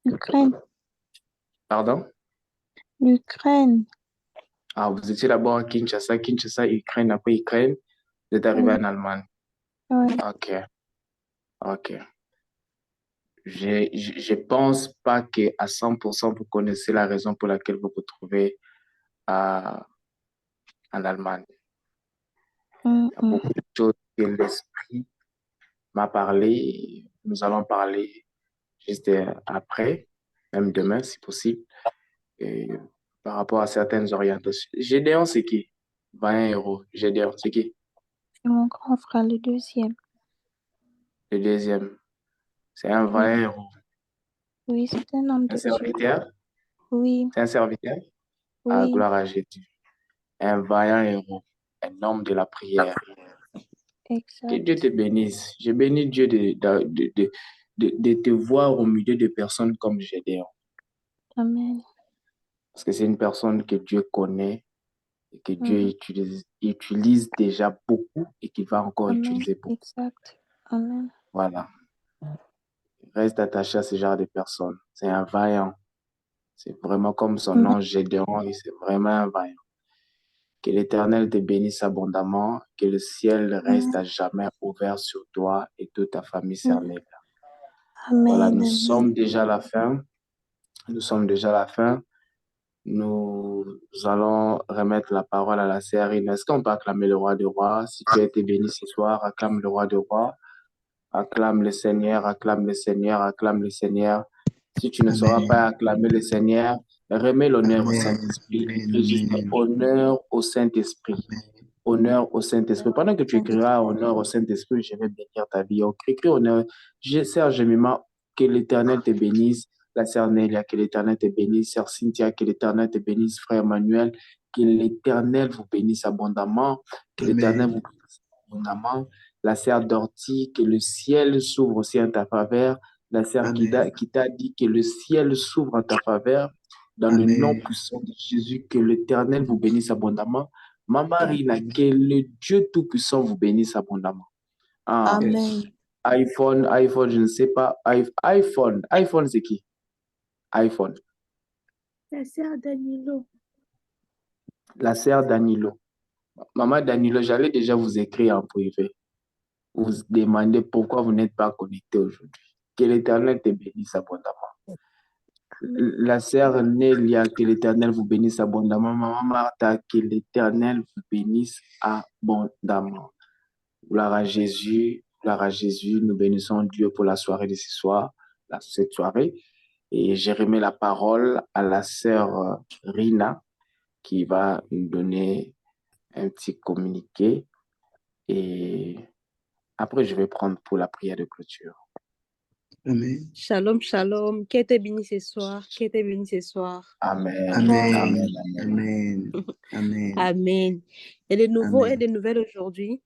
L'Ukraine. Pardon? L'Ukraine. Ah, vous étiez d'abord à Kinshasa, Ukraine, après Ukraine, vous êtes arrivé en Allemagne. Ouais. Ok, ok. Je pense pas que à 100% vous connaissez la raison pour laquelle vous vous trouvez en Allemagne. Il y a beaucoup de choses que l'esprit m'a parlé. Nous allons parler juste après, même demain si possible, et par rapport à certaines orientations. Gédéon, c'est qui? 20 euros. Gédéon, c'est qui? C'est mon grand frère, le deuxième. Le deuxième, c'est un 20 euros. Oui, c'est un homme Un de Dieu. serviteur? Oui, C'est un serviteur? Ah, oui, gloire à Jésus. Un vaillant héros, un homme de la prière. Que exact. Dieu te bénisse. Je bénis Dieu de te voir au milieu de personnes comme Gédéon. Amen. Parce que c'est une personne que Dieu connaît et que Dieu utilise déjà beaucoup et qu'il va encore Amen. utiliser beaucoup. Exact. Amen. Voilà. Reste attaché à ce genre de personnes. C'est un vaillant. C'est vraiment comme son nom, Gédéon, et c'est vraiment un vaillant. Que Que l'Éternel te bénisse abondamment, que le ciel reste à jamais ouvert sur toi et toute ta famille cernée. Voilà, Amen. nous Amen. sommes déjà à la fin. Nous sommes déjà à la fin. Nous allons remettre la parole à la sœur Ine. Est-ce qu'on peut acclamer le roi des rois? Si tu as été béni ce soir, acclame le roi des rois. Acclame le Seigneur, acclame le Seigneur, acclame le Seigneur. Si tu ne sauras pas acclamer le Seigneur, remets l'honneur au Saint-Esprit. Écris juste honneur au Saint-Esprit. Honneur au Saint-Esprit. Pendant que tu écriras honneur au Saint-Esprit, je vais bénir ta vie. Écris honneur. Sœur Jemima, que l'Éternel te bénisse. La sœur Nélia, que l'Éternel te bénisse. Sœur Cynthia, que l'Éternel te bénisse. Frère Emmanuel, que l'Éternel vous bénisse abondamment. Que l'Éternel vous bénisse abondamment. La sœur Dorty, que le ciel s'ouvre aussi en ta faveur. La sœur qui t'a dit que le ciel s'ouvre en ta faveur. Dans le nom puissant de Jésus, que l'Éternel vous bénisse abondamment. Maman Rina, que le Dieu Tout-Puissant vous bénisse abondamment. Amen. iPhone, je ne sais pas. iPhone, c'est qui? iPhone. La sœur Danilo. La sœur Danilo. Maman Danilo, j'allais déjà vous écrire en privé. Vous demander pourquoi vous n'êtes pas connecté aujourd'hui. Que l'Éternel te bénisse abondamment. La sœur Nélia, que l'Éternel vous bénisse abondamment. Maman Martha, que l'Éternel vous bénisse abondamment. Gloire à Jésus, gloire à Jésus. Nous bénissons Dieu pour la soirée de ce soir, cette soirée. Et j'ai remis la parole à la sœur Rina qui va nous donner un petit communiqué. Et après, je vais prendre pour la prière de clôture. Amen. Shalom, shalom. Qui était béni ce soir? Qui était béni ce soir? Amen. Amen. Amen. Amen. Amen. Amen. Et des nouveaux Amen. et des nouvelles aujourd'hui?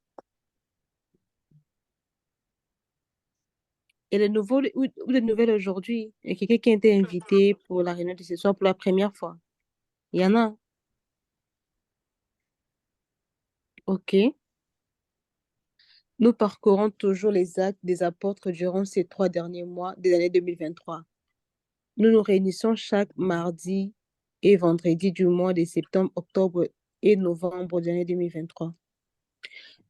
Et les nouveaux ou les nouvelles aujourd'hui? Il y a quelqu'un qui a été invité pour la réunion de ce soir pour la première fois? Il y en a? Ok. Nous parcourons toujours les actes des apôtres durant ces 3 derniers mois de l'année 2023. Nous nous réunissons chaque mardi et vendredi du mois de septembre, octobre et novembre de l'année 2023.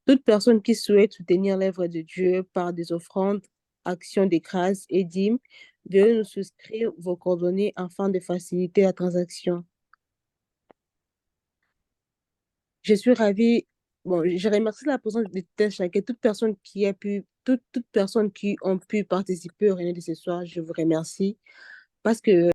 Toute personne qui souhaite soutenir l'œuvre de Dieu par des offrandes, actions de grâce et dîmes, veuillez nous souscrire vos coordonnées afin de faciliter la transaction. Je suis ravie. Bon, je remercie la présence de chacun, toute personne qui ont pu participer au réunion de ce soir. Je vous remercie parce que